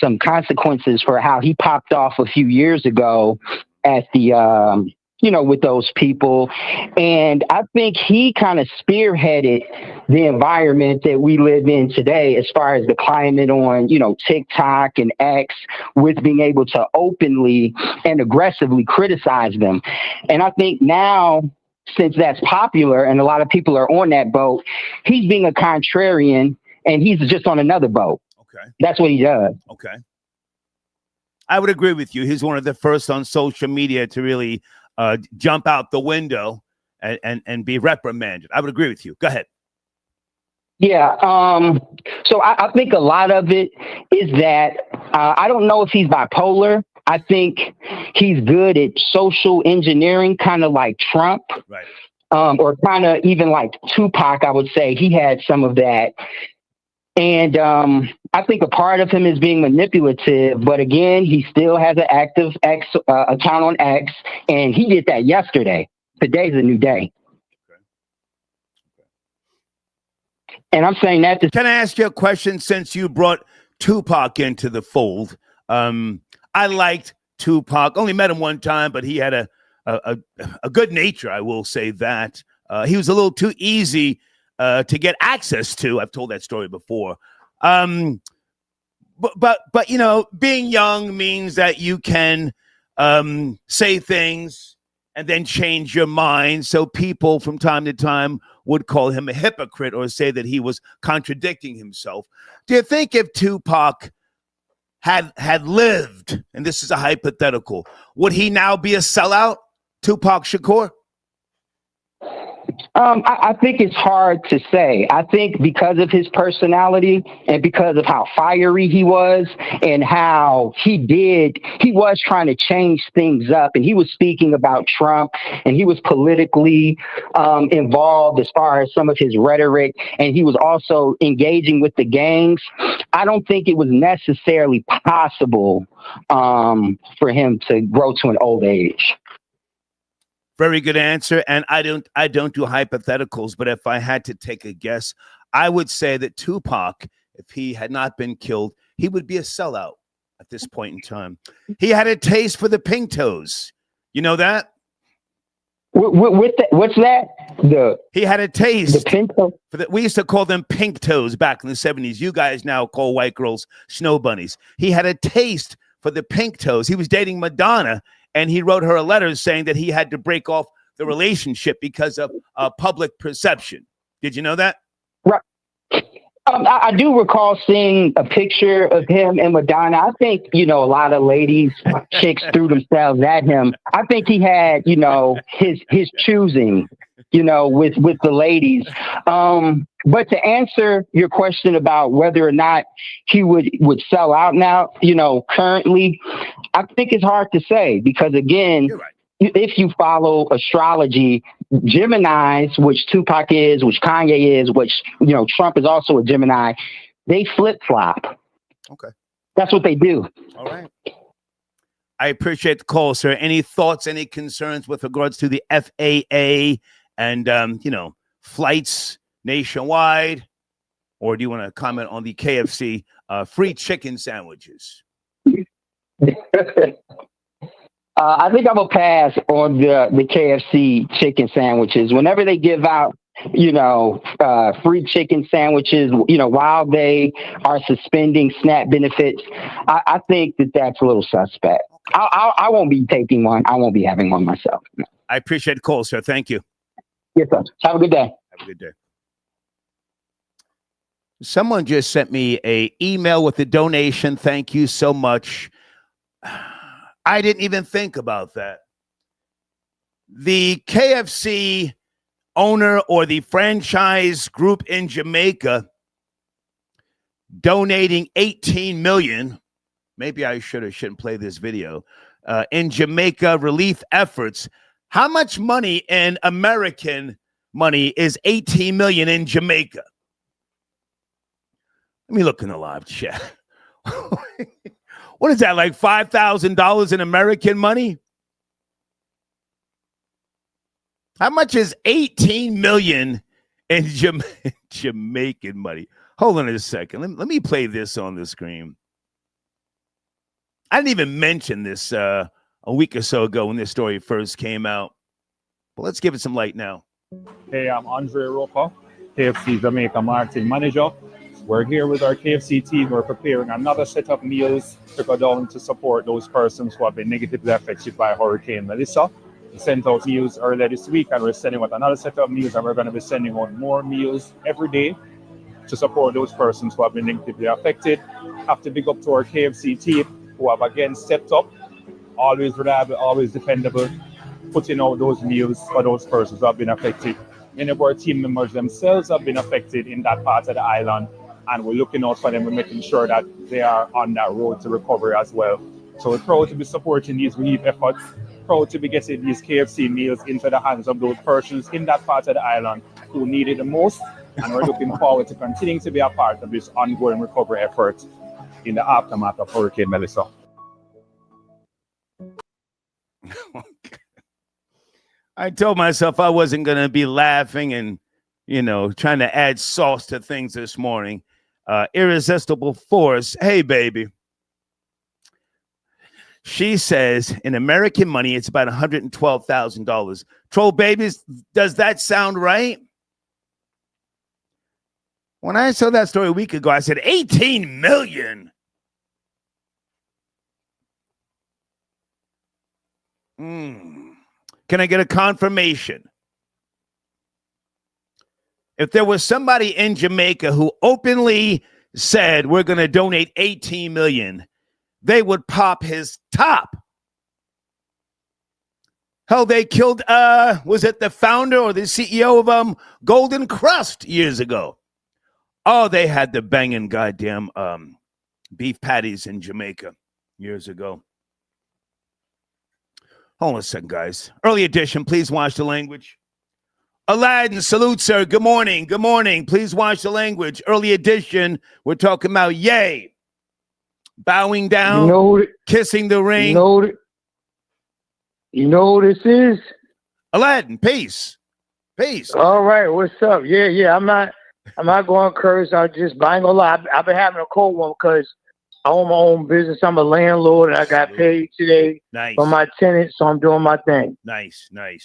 some consequences for how he popped off a few years ago at the, with those people. And I think he kind of spearheaded the environment that we live in today as far as the climate on, TikTok and X, with being able to openly and aggressively criticize them. And I think now, since that's popular and a lot of people are on that boat, he's being a contrarian and he's just on another boat. Okay. That's what he does. Okay. I would agree with you. He's one of the first on social media to really jump out the window and be reprimanded. I would agree with you. Go ahead. Yeah. So I think a lot of it is that I don't know if he's bipolar. I think he's good at social engineering, kind of like Trump. Right. Or kind of even like Tupac, I would say. He had some of that. And I think a part of him is being manipulative, but again, he still has an active X account on X, and he did that yesterday. Today's a new day. And I'm saying that. Can I ask you a question since you brought Tupac into the fold? I liked Tupac. Only met him one time, but he had a good nature. I will say that. He was a little too easy to get access to. I've told that story before. But being young means that you can say things and then change your mind. So people from time to time would call him a hypocrite or say that he was contradicting himself. Do you think if Tupac had lived, and this is a hypothetical, would he now be a sellout, Tupac Shakur? I think it's hard to say. I think because of his personality and because of how fiery he was and how he was trying to change things up, and he was speaking about Trump, and he was politically involved as far as some of his rhetoric, and he was also engaging with the gangs. I don't think it was necessarily possible for him to grow to an old age. Very good answer. And I don't do hypotheticals, but if I had to take a guess, I would say that Tupac, if he had not been killed, he would be a sellout at this point in time. He had a taste for the pink toes. You know that? What's that? He had a taste. The pink toe? We used to call them pink toes back in the 70s. You guys now call white girls snow bunnies. He had a taste for the pink toes. He was dating Madonna, and he wrote her a letter saying that he had to break off the relationship because of public perception. Did you know that? Right. I do recall seeing a picture of him and Madonna. I think, a lot of ladies, chicks threw themselves at him. I think he had, his choosing, with the ladies. But to answer your question about whether or not he would sell out now, currently, I think it's hard to say because, again, if you follow astrology, Geminis, which Tupac is, which Kanye is, which, Trump is also a Gemini, they flip-flop. Okay. That's what they do. All right. I appreciate the call, sir. Any thoughts, any concerns with regards to the FAA and, flights nationwide? Or do you want to comment on the KFC free chicken sandwiches? I think I'm going to pass on the KFC chicken sandwiches. Whenever they give out, free chicken sandwiches, while they are suspending SNAP benefits, I think that's a little suspect. I won't be taking one. I won't be having one myself. I appreciate the call, sir. Thank you. Yes, sir. Have a good day. Have a good day. Someone just sent me an email with a donation. Thank you so much. I didn't even think about that. The KFC owner or the franchise group in Jamaica donating $18 million. Maybe I shouldn't play this video. In Jamaica relief efforts. How much money in American money is $18 million in Jamaica? Let me look in the live chat. What is that, like $5,000 in American money? How much is 18 million in Jamaican money? Hold on a second. Let me play this on the screen. I didn't even mention this a week or so ago when this story first came out. But let's give it some light now. Hey, I'm Andre Roper, KFC Jamaica marketing manager. We're here with our KFC team. We're preparing another set of meals to go down to support those persons who have been negatively affected by Hurricane Melissa. We sent out meals earlier this week, and we're sending out another set of meals, and we're going to be sending out more meals every day to support those persons who have been negatively affected. Have to big up to our KFC team who have again stepped up, always reliable, always dependable, putting out those meals for those persons who have been affected. Many of our team members themselves have been affected in that part of the island, and we're looking out for them. We're making sure that they are on that road to recovery as well. So we're proud to be supporting these relief efforts, proud to be getting these KFC meals into the hands of those persons in that part of the island who need it the most. And we're looking forward to continuing to be a part of this ongoing recovery effort in the aftermath of Hurricane Melissa. I told myself I wasn't going to be laughing and, trying to add sauce to things this morning. Irresistible Force. Hey, baby. She says in American money, it's about $112,000. Troll babies, does that sound right? When I saw that story a week ago, I said 18 million. Can I get a confirmation? If there was somebody in Jamaica who openly said we're going to donate 18 million, they would pop his top. Hell, they killed, was it the founder or the CEO of Golden Crust years ago? Oh, they had the banging goddamn beef patties in Jamaica years ago. Hold on a second, guys. Early edition, please watch the language. Aladdin, salute, sir. Good morning. Good morning. Please watch the language. Early edition, we're talking about yay. Bowing down, kissing the ring. You know who this is? Aladdin, peace. Peace. All right, what's up? Yeah. I'm not going crazy. I ain't gonna lie. I've been having a cold one because I own my own business. I'm a landlord, and I got paid today from my tenants, so I'm doing my thing. Nice. I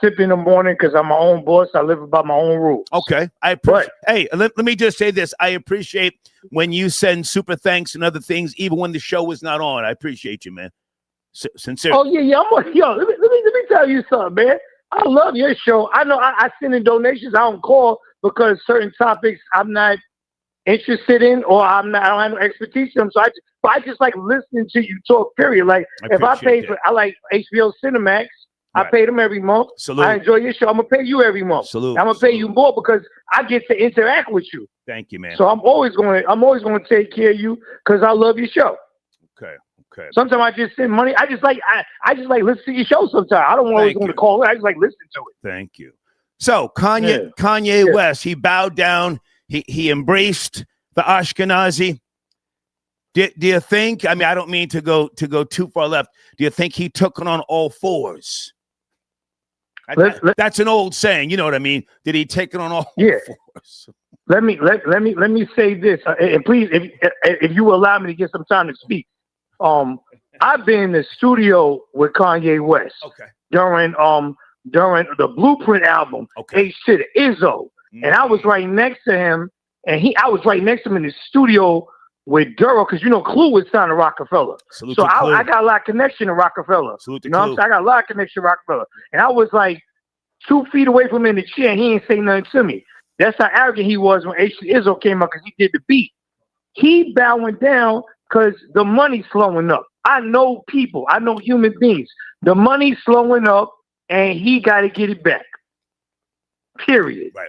sip in the morning because I'm my own boss. I live by my own rules. Okay, I appreciate. Hey, let me just say this: I appreciate when you send super thanks and other things, even when the show is not on. I appreciate you, man. Sincerely. Oh yeah. Let me tell you something, man. I love your show. I know I send in donations. I don't call because certain topics I'm not interested in, or I don't have no expertise in them. So I just like listening to you talk, period. Like if I pay I like HBO Cinemax, I pay them every month. Salute. I enjoy your show. I'm gonna pay you every month. Salute. I'm gonna pay you more because I get to interact with you. Thank you, man. So I'm always gonna take care of you because I love your show. Okay. Sometimes I just send money. I just like listen to your show sometimes. I don't always want to call it. I just like listen to it. Thank you. So Kanye West, he bowed down. He embraced the Ashkenazi. Do you think? I mean, I don't mean to go too far left. Do you think he took it on all fours? That's an old saying. You know what I mean? Did he take it on all fours? Let me say this, and please, if you will allow me to get some time to speak. I've been in the studio with Kanye West during the Blueprint album, H to the Izzo. And I was right next to him, and I was right next to him in the studio with Duro, because Clue was signed to Rockefeller. So I got a lot of connection to Rockefeller. What I'm saying? I got a lot of connection to Rockefeller. And I was like 2 feet away from him in the chair, and he ain't say nothing to me. That's how arrogant he was when H to Izzo came up, because he did the beat. He bowing down because the money's slowing up. I know people. I know human beings. The money's slowing up, and he got to get it back. Period. Right.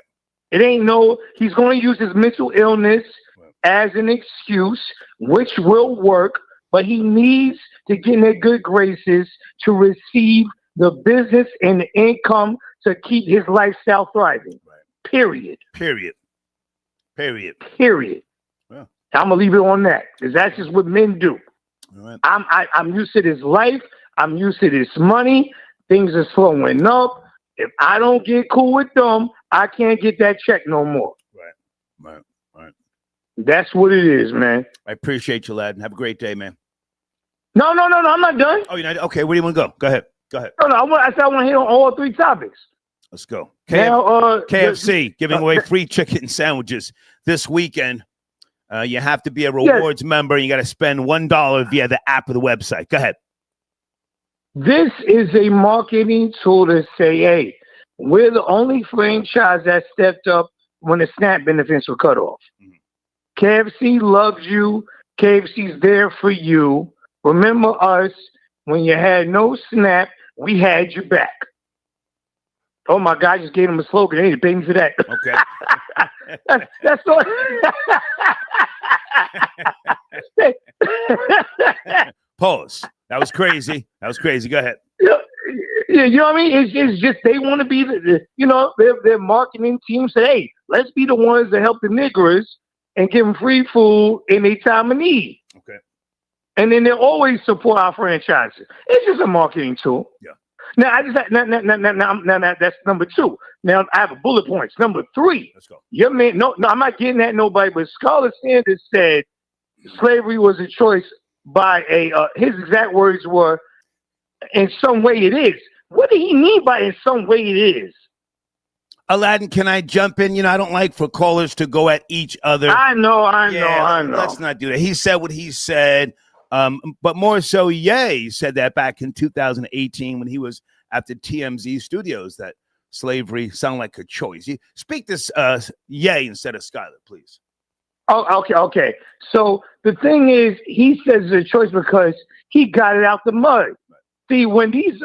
It ain't he's going to use his mental illness as an excuse, which will work, but he needs to get in their good graces to receive the business and the income to keep his lifestyle thriving. Right. Period. Yeah. I'm going to leave it on that, because that's just what men do. Right. I'm used to this life. I'm used to this money. Things are slowing up. If I don't get cool with them, I can't get that check no more. Right. That's what it is, man. I appreciate you, lad. Have a great day, man. No, I'm not done. Oh, you're not? Okay, where do you want to go? Go ahead. No, I said I want to hit on all 3 topics. Let's go. Now, KFC giving away free chicken sandwiches this weekend. You have to be a rewards member. And you got to spend $1 via the app or the website. Go ahead. This is a marketing tool to say, hey, we're the only franchise that stepped up when the SNAP benefits were cut off. KFC loves you. KFC's there for you. Remember us, when you had no SNAP, we had your back. Oh, my God, I just gave him a slogan. They need to pay me for that. Okay. That's all. Pause. That was crazy. Go ahead. Yeah, you know what I mean? It's just they want to be their marketing team say, hey, let's be the ones that help the niggers and give them free food in a time of need. Okay. And then they always support our franchises. It's just a marketing tool. Yeah. Now now that's number 2. Now I have a bullet points. Number 3. Let's go. Your man, no, I'm not getting at nobody, but Scarlett Sanders said slavery was a choice by his exact words were, in some way it is. What did he mean by in some way it is? Aladdin, can I jump in? I don't like for callers to go at each other. I know. Let's not do that. He said what he said, but more so, Ye said that back in 2018 when he was at the TMZ studios that slavery sounded like a choice. Speak this Ye instead of Skylar, please. Oh, okay. So the thing is, he says it's a choice because he got it out the mud. See, when these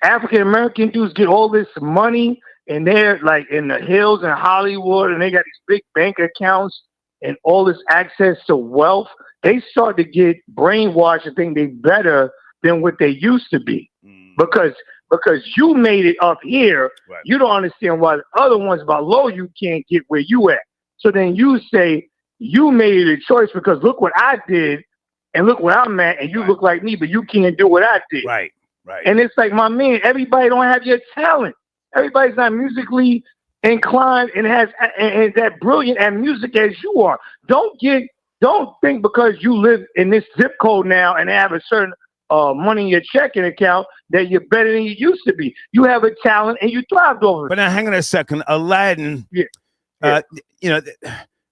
African American dudes get all this money and they're like in the hills in Hollywood and they got these big bank accounts and all this access to wealth, they start to get brainwashed and think they're better than what they used to be. Because you made it up here, right. You don't understand why the other ones below you can't get where you at. So then you say, you made a choice because look what I did and look where I'm at and you look like me, but you can't do what I did. Right. And it's like, my man, everybody don't have your talent. Everybody's not musically inclined and has and that brilliant at music as you are. Don't think because you live in this zip code now and have a certain money in your checking account that you're better than you used to be. You have a talent and you thrived over it. But now hang on a second. Aladdin,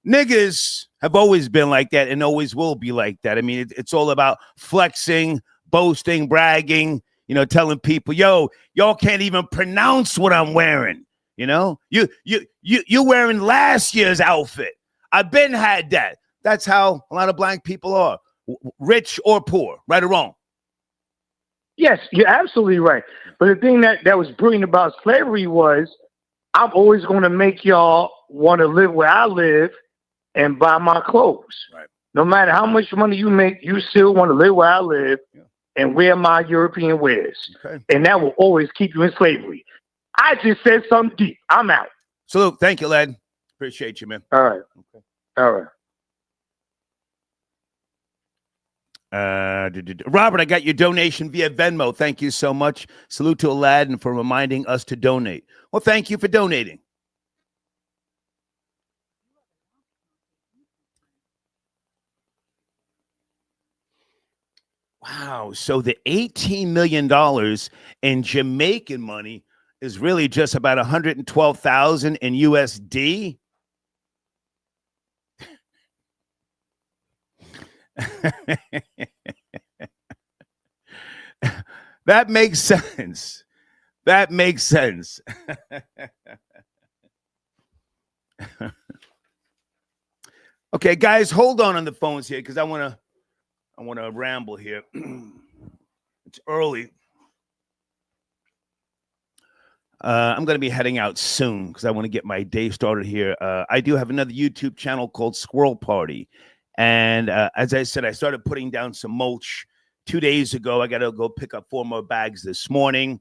niggas have always been like that and always will be like that. I mean, it's all about flexing, boasting, bragging, telling people, yo, y'all can't even pronounce what I'm wearing. You wearing last year's outfit. I've been had that. That's how a lot of black people are, rich or poor, right or wrong. Yes, you're absolutely right. But the thing that was brilliant about slavery was, I'm always going to make y'all want to live where I live and buy my clothes. Right. No matter how much money you make, you still want to live where I live and wear my European wares. Okay. And that will always keep you in slavery. I just said something deep. I'm out. Salute. Thank you, lad. Appreciate you, man. All right. Okay. All right. Robert, I got your donation via Venmo. Thank you so much. Salute to Aladdin for reminding us to donate. Well, thank you for donating. Wow. So the $18 million in Jamaican money is really just about 112,000 in USD. That makes sense. That makes sense. Okay, guys, hold on the phones here because I want to ramble here. It's early. I'm going to be heading out soon because I want to get my day started here. I do have another YouTube channel called Squirrel Party. And as I said, I started putting down some mulch 2 days ago. I got to go pick up 4 more bags this morning.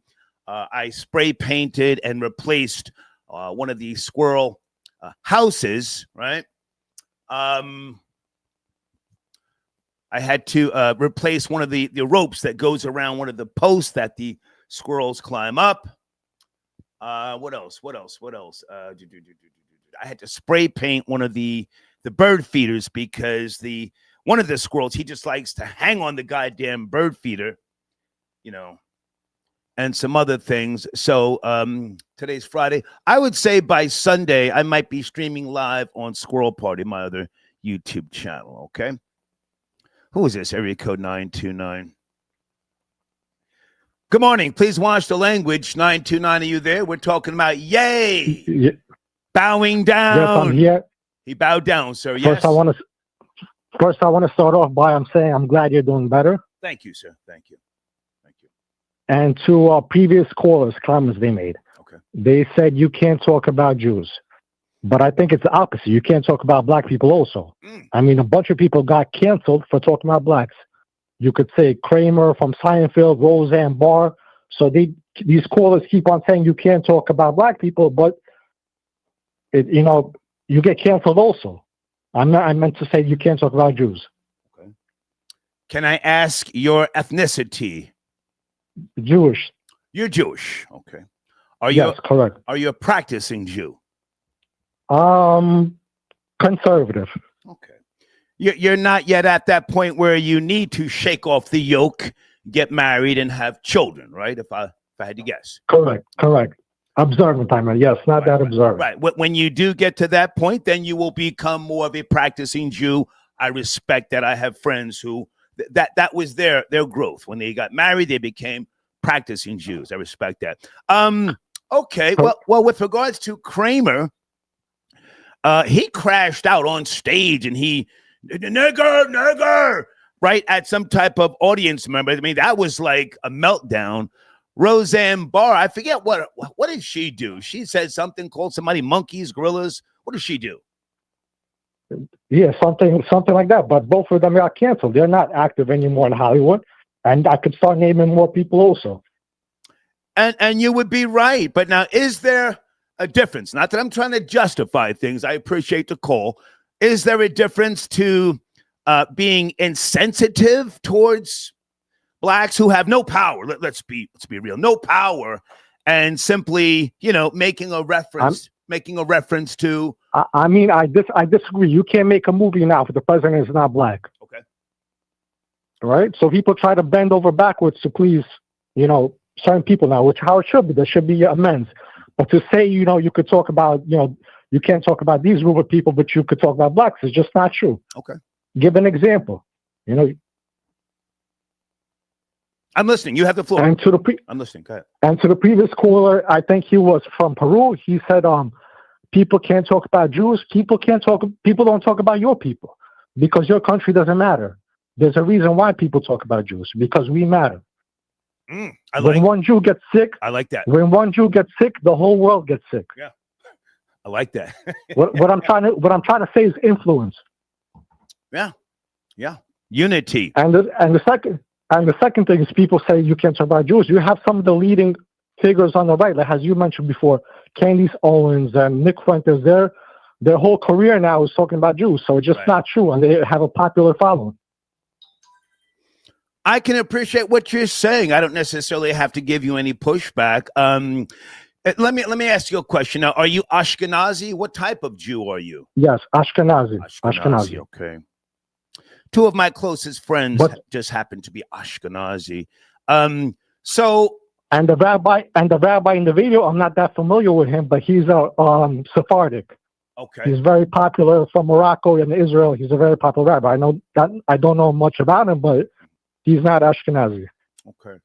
I spray painted and replaced one of the squirrel houses, right? I had to replace one of the ropes that goes around one of the posts that the Squirrels climb up. What else? I had to spray paint one of the bird feeders because one of the squirrels, he just likes to hang on the goddamn bird feeder, and some other things. So today's Friday. I would say by Sunday, I might be streaming live on Squirrel Party, my other YouTube channel, okay? Who is this? Area code 929. Good morning. Please watch the language. 929, are you there? We're talking about yay. Yeah. Bowing down. Yes, I'm here. He bowed down, sir. First, Yes. I want to start off by saying I'm glad you're doing better. Thank you, sir. Thank you. And to previous callers, comments they made. Okay. They said you can't talk about Jews. But I think it's the opposite. You can't talk about black people also. I mean, a bunch of people got canceled for talking about blacks. You could say Kramer from Seinfeld, Roseanne Barr. So these callers keep on saying you can't talk about black people, but you get canceled also. I meant to say you can't talk about Jews. Okay. Can I ask your ethnicity? Jewish. You're Jewish. Okay. Yes, correct. Are you a practicing Jew? Conservative. Okay. You're not yet at that point where you need to shake off the yoke, get married, and have children, right? If I had to guess. Correct. Observant, I mean, yes, not that observant. Right. When you do get to that point, then you will become more of a practicing Jew. I respect that. I have friends who that was their growth. When they got married, they became practicing Jews. I respect that. Okay. Well, with regards to Kramer, he crashed out on stage and he nigger, right, at some type of audience member. I mean, that was like a meltdown. Roseanne Barr, I forget what did she do? She said something, called somebody monkeys, gorillas. What did she do? Yeah, something like that. But both of them got canceled. They're not active anymore in Hollywood. And I could start naming more people also. And you would be right. But now, is there a difference? Not that I'm trying to justify things. I appreciate the call. Is there a difference to being insensitive towards blacks who have no power? Let's be real, no power, and simply, making a reference to. I mean, I disagree. You can't make a movie now if the president is not black. Okay. Right. So people try to bend over backwards to please, certain people now, which how it should be. There should be amends. But to say, you could talk about, you can't talk about these group of people, but you could talk about blacks is just not true. Okay. Give an example. I'm listening. You have the floor. And I'm listening. Go ahead. And to the previous caller, I think he was from Peru. He said, people can't talk about Jews. People don't talk about your people because your country doesn't matter. There's a reason why people talk about Jews, because we matter. When one Jew gets sick, I like that. When one Jew gets sick, the whole world gets sick. Yeah, I like that. what I'm trying to say is influence. Yeah, unity. And the second thing is people say you can't talk about Jews. You have some of the leading figures on the right, like as you mentioned before, Candace Owens and Nick Fuentes. Their whole career now is talking about Jews, so it's just not true, and they have a popular following. I can appreciate what you're saying. I don't necessarily have to give you any pushback. Let me ask you a question. Now, are you Ashkenazi? What type of Jew are you? Yes, Ashkenazi. Okay. Two of my closest friends just happen to be Ashkenazi. So. And the rabbi in the video, I'm not that familiar with him, but he's a Sephardic. Okay. He's very popular from Morocco and Israel. He's a very popular rabbi. I know that I don't know much about him, but he's not Ashkenazi. Okay.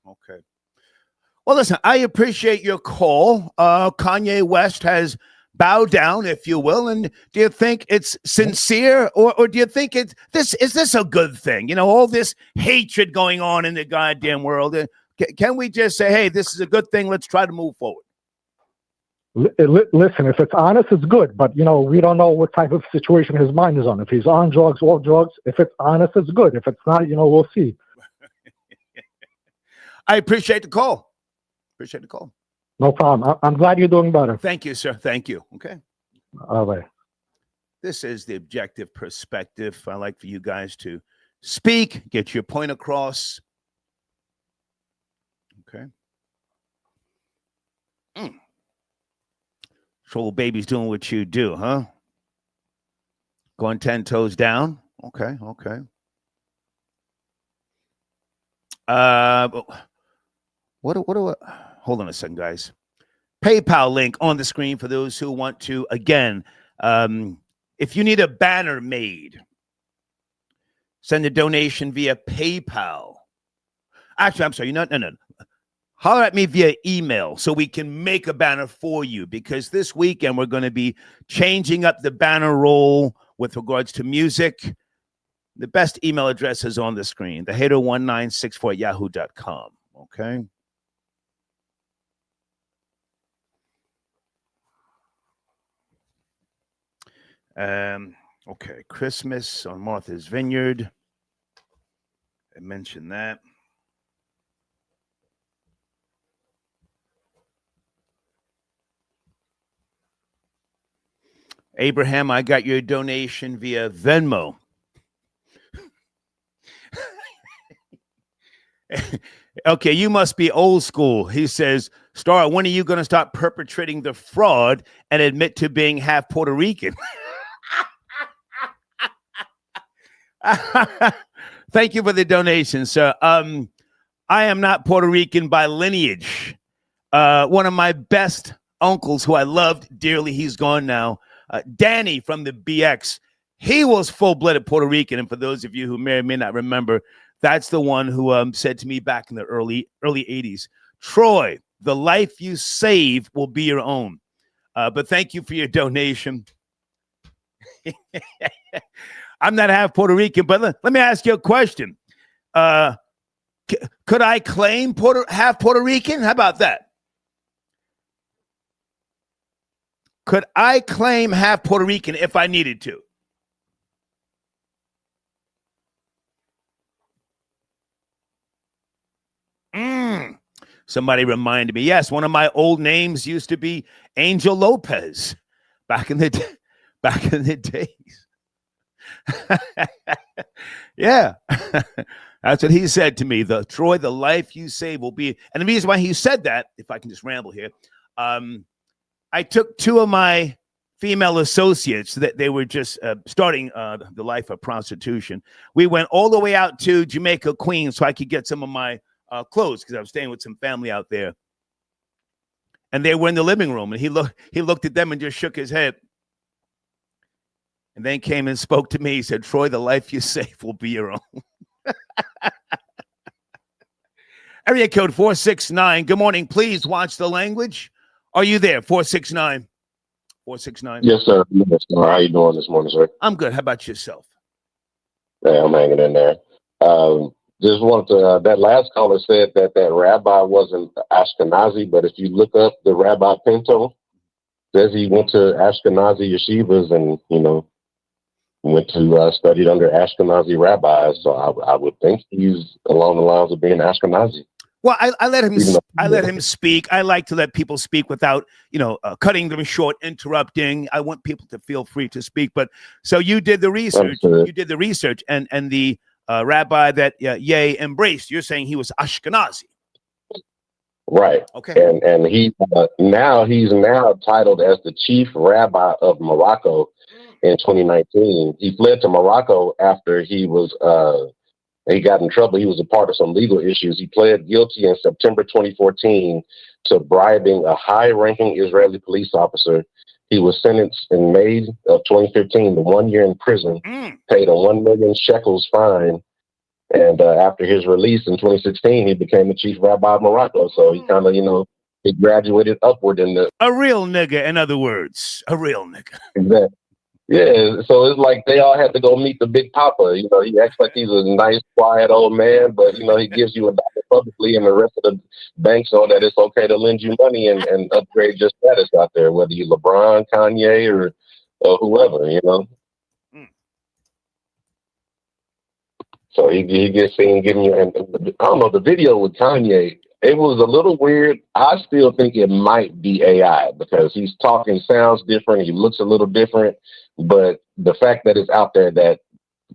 Well, listen, I appreciate your call. Kanye West has bowed down, if you will. And do you think it's sincere, or do you think is this a good thing? All this hatred going on in the goddamn world. Can we just say, hey, this is a good thing? Let's try to move forward. Listen, if it's honest, it's good. But, we don't know what type of situation his mind is on. If he's on drugs, off drugs, if it's honest, it's good. If it's not, we'll see. I appreciate the call. No problem. I'm glad you're doing better. Thank you, sir. Thank you. Okay. All right. This is the objective perspective. I like for you guys to speak, get your point across. Okay. Troll baby's doing what you do, huh? Going 10 toes down. Okay. Hold on a second, guys. PayPal link on the screen for those who want to. Again, if you need a banner made, send a donation via PayPal. Actually, I'm sorry. No. Holler at me via email so we can make a banner for you, because this weekend we're going to be changing up the banner roll with regards to music. The best email address is on the screen, thehater1964@yahoo.com. Okay. Okay. Christmas on Martha's Vineyard. I mentioned that. Abraham, I got your donation via Venmo. Okay, you must be old school. He says, Star, when are you going to stop perpetrating the fraud and admit to being half Puerto Rican? Thank you for the donation, sir. I am not Puerto Rican by lineage. One of my best uncles who I loved dearly, he's gone now, Danny from the BX, he was full-blooded Puerto Rican. And for those of you who may or may not remember, that's the one who said to me back in the early 80s, Troy, the life you save will be your own. But thank you for your donation. I'm not half Puerto Rican, but let me ask you a question. Could I claim half Puerto Rican? How about that? Could I claim half Puerto Rican if I needed to? Somebody reminded me. Yes, one of my old names used to be Angel Lopez back in the days. Yeah. That's what he said to me. Troy, the life you save will be. And the reason why he said that, if I can just ramble here, I took two of my female associates that they were just starting the life of prostitution. We went all the way out to Jamaica, Queens, so I could get some of my clothes, because I was staying with some family out there. And they were in the living room, and he looked at them and just shook his head. And then came and spoke to me. He said, Troy, the life you save will be your own. Area code 469. Good morning. Please watch the language. Are you there? 469. 469. Yes, sir. Yes, sir. How you doing this morning, sir? I'm good. How about yourself? Yeah, I'm hanging in there. Just wanted to, that last caller said that rabbi wasn't Ashkenazi, but if you look up the Rabbi Pinto, says he went to Ashkenazi yeshivas and, went to studied under Ashkenazi rabbis. So I would think he's along the lines of being Ashkenazi. Well, I let him speak. I like to let people speak without, cutting them short, interrupting. I want people to feel free to speak. But so you did the research. Understood. You did the research, and the rabbi that Ye embraced, you're saying he was Ashkenazi. Right. Okay. And he's now titled as the chief rabbi of Morocco in 2019. He fled to Morocco after he got in trouble. He was a part of some legal issues. He pled guilty in September 2014 to bribing a high-ranking Israeli police officer. He was sentenced in May of 2015 to 1 year in prison, paid a 1 million shekels fine, and after his release in 2016, he became the chief rabbi of Morocco. So he kind of, he graduated upward in the... A real nigga, in other words. A real nigga. Exactly. Yeah, so it's like they all had to go meet the big papa. He acts like he's a nice, quiet old man, but, he gives you $1 publicly, and the rest of the banks know that it's okay to lend you money and upgrade your status out there, whether you're LeBron, Kanye, or whoever, So he gets seen giving you, and I don't know, the video with Kanye, it was a little weird. I still think it might be AI because he's talking, sounds different, he looks a little different. But the fact that it's out there, that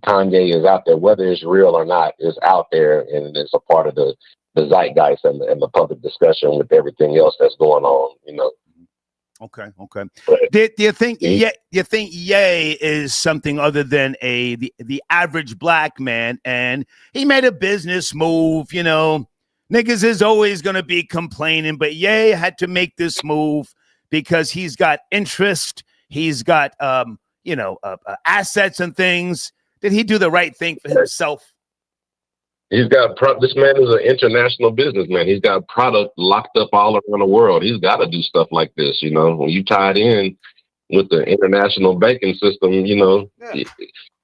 Kanye is out there, whether it's real or not, is out there, and it's a part of the the zeitgeist and the public discussion with everything else that's going on, you know. Okay. Do you think Ye is something other than the average black man, and he made a business move? You know, niggas is always gonna be complaining, but Ye had to make this move because he's got interest, he's got assets and things. Did he do the right thing for himself? He's got this man is an international businessman. He's got product locked up all around the world. He's got to do stuff like this, you know. When you tied in with the international banking system, you know,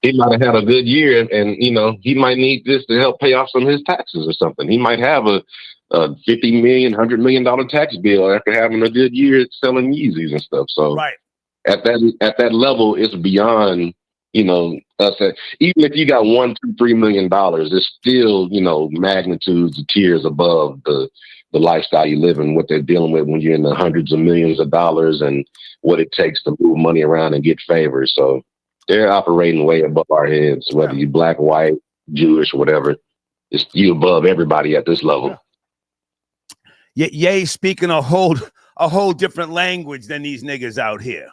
he might have had a good year, and you know, he might need this to help pay off some of his taxes or something. He might have a $50 million, $100 million tax bill after having a good year selling Yeezys and stuff. So at that level, it's beyond, you know, us. Even if you got $1, $2, $3 million, it's still, you know, magnitudes of tiers above the lifestyle you live in, what they're dealing with when you're in the hundreds of millions of dollars and what it takes to move money around and get favors. So they're operating way above our heads, whether you're black, white, Jewish, whatever. It's you above everybody at this level. Ye speaking a whole different language than these niggas out here.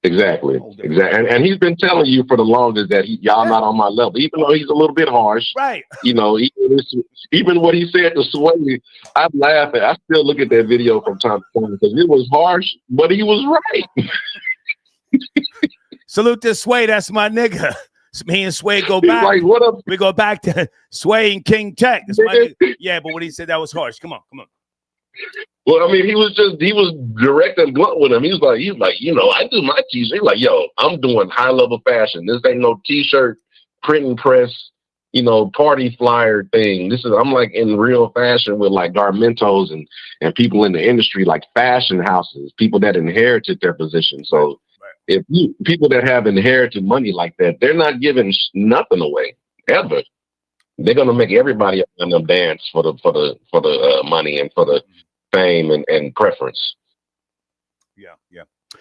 Exactly. And he's been telling you for the longest that y'all not on my level, even though he's a little bit harsh. Right. You know, even what he said to Sway, I'm laughing. I still look at that video from time to time because it was harsh, but he was right. Salute to Sway. That's my nigga. Me and Sway go back. Like, what up? We go back to Sway and King Tech. That's my nigga. Yeah, but when he said that was harsh. Come on. Well, I mean, he was direct and blunt with him. He's like, you know, I do my t-shirt. He's like, yo, I'm doing high level fashion. This ain't no t-shirt, print and press, you know, party flyer thing. I'm like in real fashion with like Garmentos and people in the industry, like fashion houses, people that inherited their position. So if people that have inherited money like that, they're not giving nothing away ever. They're gonna make everybody around them dance for the money and for the fame and preference. Yeah.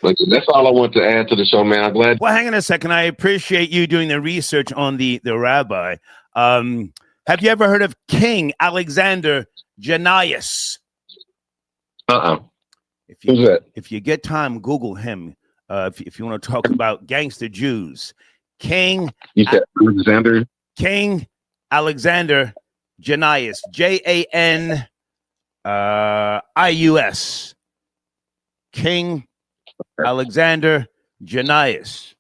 But that's all I want to add to the show, man. I'm glad. Well, hang on a second. I appreciate you doing the research on the rabbi. Have you ever heard of King Alexander Janaius? Who's that? If you get time, Google him. If you want to talk about gangster Jews, King. You said Alexander. King Alexander Janaius, Janius. King Alexander Janaius.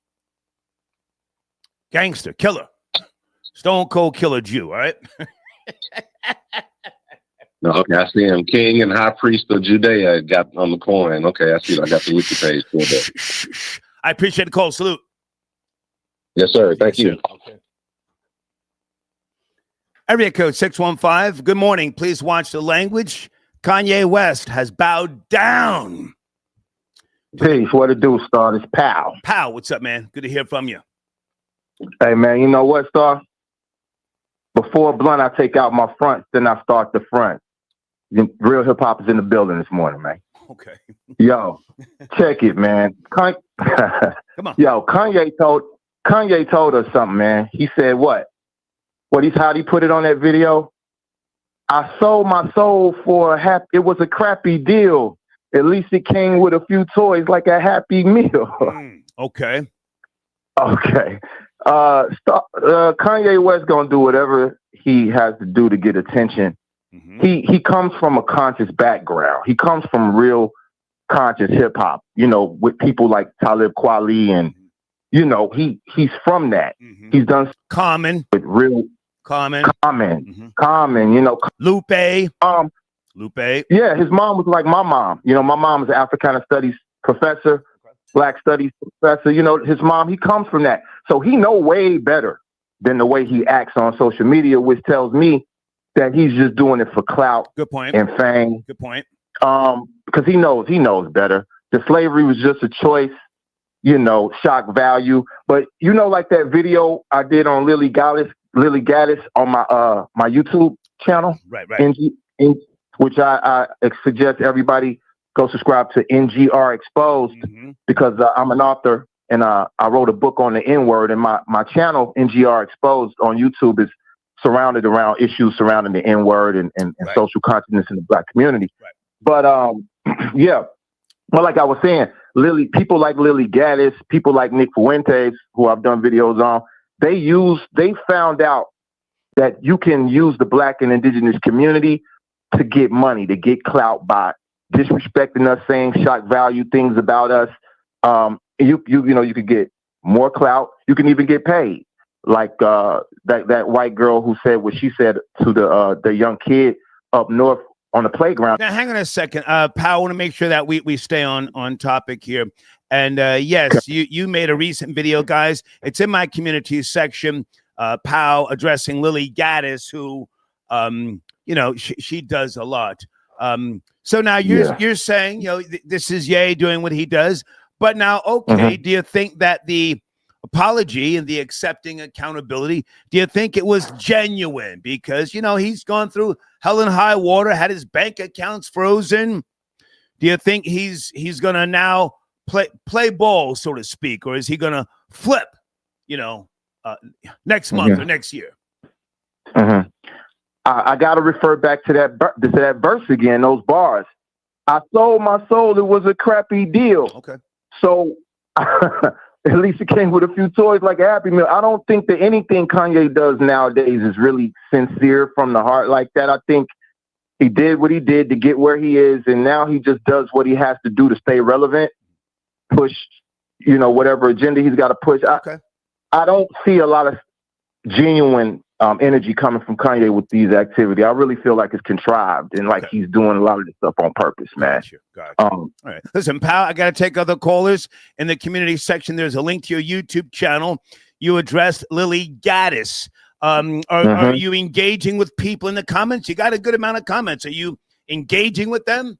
Gangster, killer. Stone cold killer Jew, all right? No, okay, I see him. King and High Priest of Judea got on the coin. Okay, I see. I got the wiki page for that. I appreciate the call. Salute. Yes, sir. Thank you. Okay. Area code 615. Good morning. Please watch the language. Kanye West has bowed down. Peace. What it do, Star? It's Pal. Pal, what's up, man? Good to hear from you. Hey, man, you know what, Star? Before blunt, I take out my front, then I start the front. Real hip hop is in the building this morning, man. Okay. Yo, check it, man. Come on. Yo, Kanye told us something, man. He said what? How'd he put it on that video? I sold my soul for it was a crappy deal. At least it came with a few toys like a Happy Meal. Okay. Okay. Kanye West gonna do whatever he has to do to get attention. He comes from a conscious background. He comes from real conscious hip hop, you know, with people like Talib Kweli, and you know, he's from that. He's done Common with real Common, you know, Lupe. Yeah, his mom was like my mom. You know, my mom is an Africana Studies professor, Black Studies professor. You know, his mom, he comes from that. So he know way better than the way he acts on social media, which tells me that he's just doing it for clout and fame. Good point. Because he knows better. The slavery was just a choice, you know, shock value. But you know, like that video I did on Lily Gaddis on my YouTube channel. Right. Which I suggest everybody go subscribe to NGR Exposed, because I'm an author and I wrote a book on the N-word, and my channel NGR Exposed on YouTube is surrounded around issues surrounding the N-word and social consciousness in the Black community. But yeah, well, like I was saying, people like Lily Gaddis, people like Nick Fuentes, who I've done videos on, they found out that you can use the Black and indigenous community to get money, to get clout by disrespecting us, saying shock value things about us. You could get more clout. You can even get paid. Like that white girl who said what she said to the young kid up north on the playground. Now, hang on a second, Pal. I want to make sure that we stay on topic here. And yes, you made a recent video, guys. It's in my community section. Pal addressing Lily Gaddis, who she does a lot. So now you're saying this is Ye doing what he does, but now do you think that the apology and the accepting accountability, do you think it was genuine? Because he's gone through hell and high water, had his bank accounts frozen. Do you think he's gonna now play ball, so to speak, or is he gonna flip next month or next year? I gotta refer back to that verse again, those bars. I sold my soul, it was a crappy deal. Okay. So at least it came with a few toys like a Happy Meal. I don't think that anything Kanye does nowadays is really sincere from the heart like that. I think he did what he did to get where he is, and now he just does what he has to do to stay relevant, push, whatever agenda he's got to push. I don't see a lot of genuine energy coming from Kanye with these activities. I really feel like it's contrived and like he's doing a lot of this stuff on purpose, man. Gotcha. All right. Listen, Pal, I got to take other callers. In the community section, there's a link to your YouTube channel. You addressed Lily Gaddis. Are you engaging with people in the comments? You got a good amount of comments. Are you engaging with them?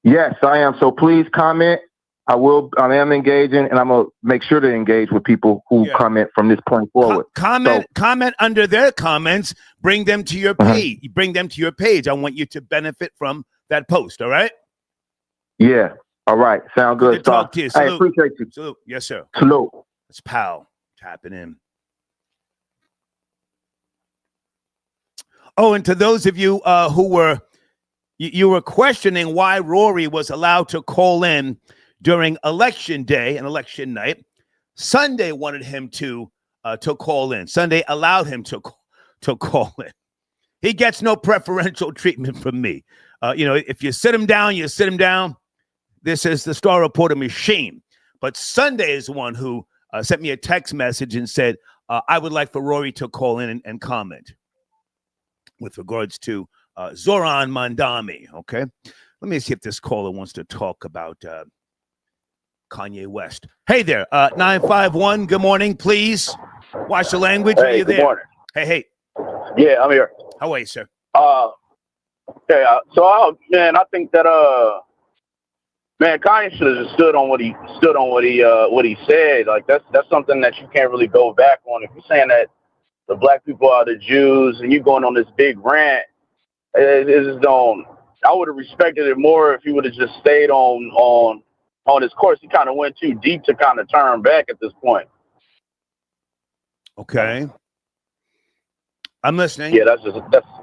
Yes, I am. So please comment. I am engaging, and I'm going to make sure to engage with people who comment from this point forward. Comment under their comments. Bring them to your page. Bring them to your page. I want you to benefit from that post. All right? Yeah. All right. Sound good. Good to talk to you. Salute. I appreciate you. Salute. Yes, sir. Salute. It's Pal tapping in. Oh, and to those of you who were questioning why Rory was allowed to call in during election day and election night, Sunday wanted him to call in. Sunday allowed him to call in. He gets no preferential treatment from me. If you sit him down, you sit him down. This is the Star Reporter machine. But Sunday is the one who sent me a text message and said, I would like for Rory to call in and comment with regards to Zoran Mandami. Okay. Let me see if this caller wants to talk about Kanye West. Hey there, 951. Good morning, please. Watch the language. Hey, are you good there? morning. Hey. Yeah, I'm here. How are you, sir? Okay. Man, I think that Kanye should have just stood on what he said. Like that's something that you can't really go back on. If you're saying that the Black people are the Jews and you're going on this big rant, it just don't. I would have respected it more if he would have just stayed on his course. He kind of went too deep to kind of turn back at this point. Okay. I'm listening. Yeah,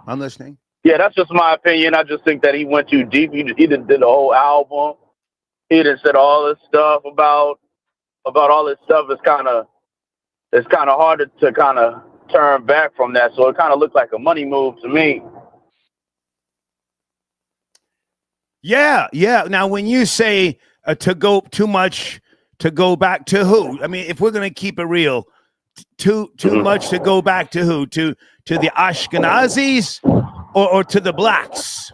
I'm listening. Yeah, that's just my opinion. I just think that he went too deep. He did the whole album. He done said all this stuff about all this stuff. It's kind of hard to kind of turn back from that. So it kind of looked like a money move to me. Yeah. Now, when you say to go too much, to go back to who? I mean, if we're going to keep it real, too much to go back to who? To the Ashkenazis or to the blacks?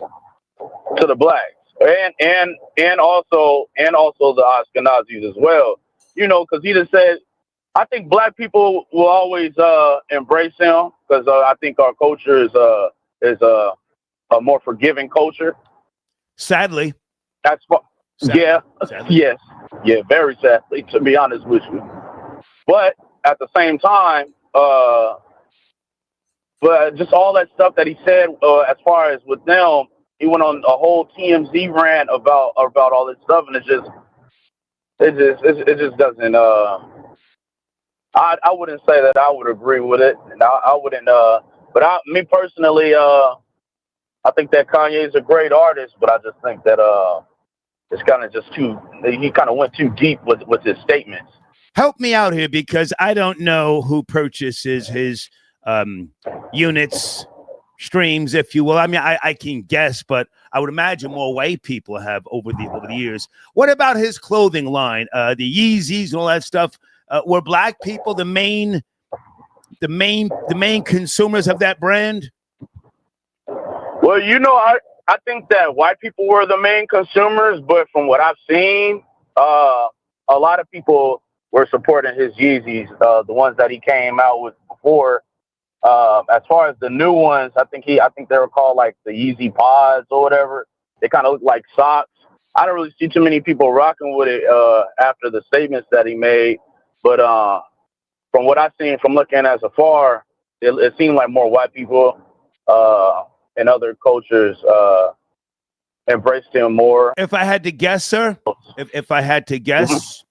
To the blacks and also the Ashkenazis as well. Because he just said, I think Black people will always embrace him because I think our culture is a more forgiving culture. Sadly. Yeah. Yes. Yeah, very sadly, to be honest with you. But at the same time, but just all that stuff that he said as far as with them, he went on a whole TMZ rant about all this stuff, and it just doesn't I wouldn't say that I would agree with it, and I wouldn't. Me personally, I think that Kanye is a great artist, but I just think that it's kind of just too. He kind of went too deep with his statements. Help me out here because I don't know who purchases his units, streams, if you will. I mean, I can guess, but I would imagine more white people have over the years. What about his clothing line, the Yeezys and all that stuff? Were black people the main consumers of that brand? Well, I think that white people were the main consumers, but from what I've seen, a lot of people were supporting his Yeezys, the ones that he came out with before. As far as the new ones, I think they were called like the Yeezy Pods or whatever. They kind of look like socks. I don't really see too many people rocking with it after the statements that he made. But from what I've seen from looking as afar, it seemed like more white people and other cultures embraced him more. If I had to guess, sir, if I had to guess,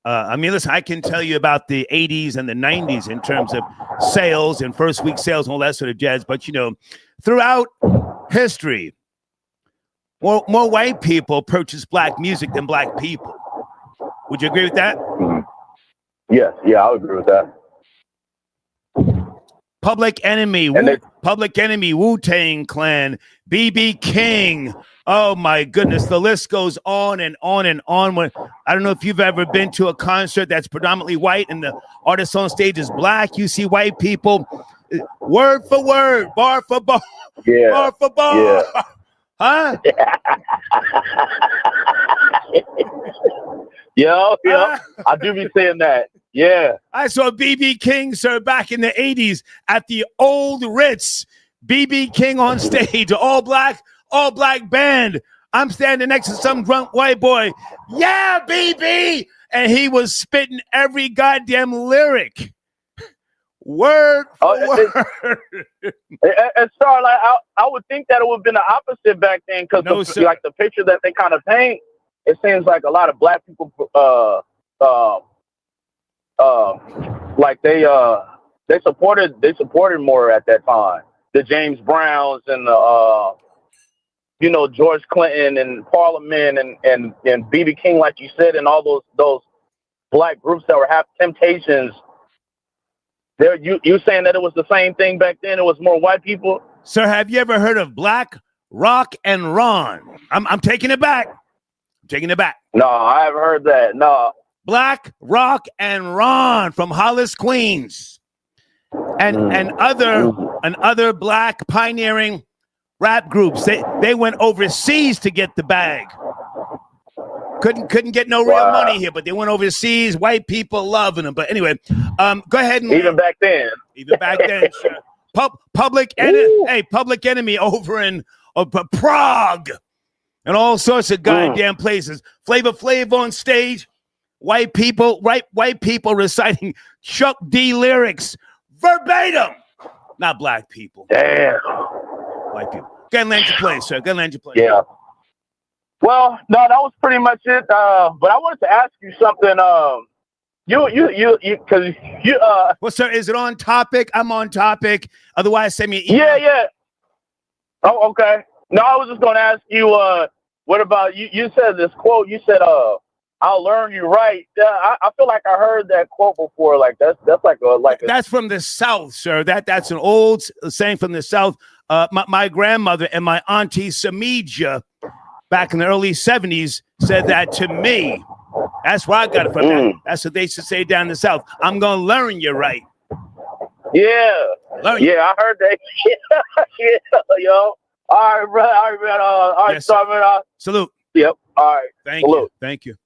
I mean, listen, I can tell you about the 80s and the 90s in terms of sales and first week sales and all that sort of jazz. But, throughout history, more white people purchase black music than black people. Would you agree with that? Yes, yeah, I would agree with that. Public Enemy, Wu-Tang Clan, BB King. Oh my goodness, the list goes on and on and on. I don't know if you've ever been to a concert that's predominantly white and the artist on stage is black. You see white people, word for word, bar for bar, bar for bar. Yeah. Huh? Yo, I do be saying that. Yeah. I saw BB King, sir, back in the 80s at the old Ritz. BB King on stage, all black band. I'm standing next to some drunk white boy. Yeah, BB! And he was spitting every goddamn lyric. Word for word. And sorry, like I would think that it would have been the opposite back then because like the picture that they kind of paint, it seems like a lot of black people like they supported more at that time. The James Browns and the George Clinton and Parliament and BB King, like you said, and all those black groups that were half Temptations. There, you saying that it was the same thing back then? It was more white people. Sir, have you ever heard of Black Rock and Ron? I'm taking it back. No, I haven't heard that. No. Black Rock and Ron from Hollis, Queens, and other black pioneering rap groups. They went overseas to get the bag. Couldn't get no real money here, but they went overseas. White people loving them. But anyway, go ahead and even back then, sure. Public Enemy over in Prague and all sorts of goddamn places. Flavor Flav on stage. White people reciting Chuck D lyrics verbatim. Not black people. Damn. White people. Go ahead and land your play, sir. Go ahead and land your play. Yeah. Well, no, that was pretty much it. But I wanted to ask you something. Well, sir, is it on topic? I'm on topic. Otherwise, send me an email. Yeah. Oh, okay. No, I was just going to ask you, what about you? You said this quote. You said, "I'll learn you right." I feel like I heard that quote before. Like that's that's from the South, sir. That's an old saying from the South. My grandmother and my auntie Samija, back in the early 70s, said that to me. That's where I got it from. That's what they should say down in the South. I'm gonna learn you right. Yeah, I heard that. Yeah, yo. All right, bro. All right, man. All right, yes, sorry, man. Salute. Yep. All right. Thank you.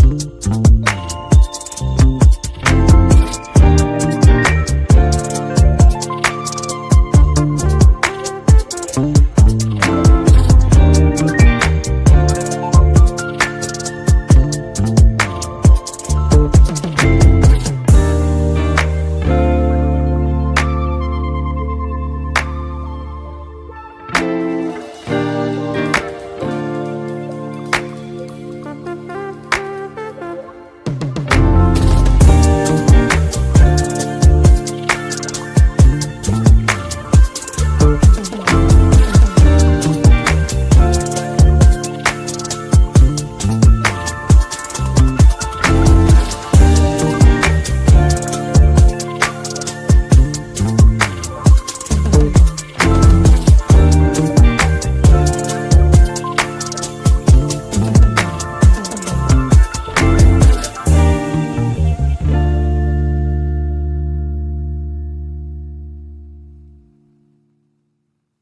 Bye.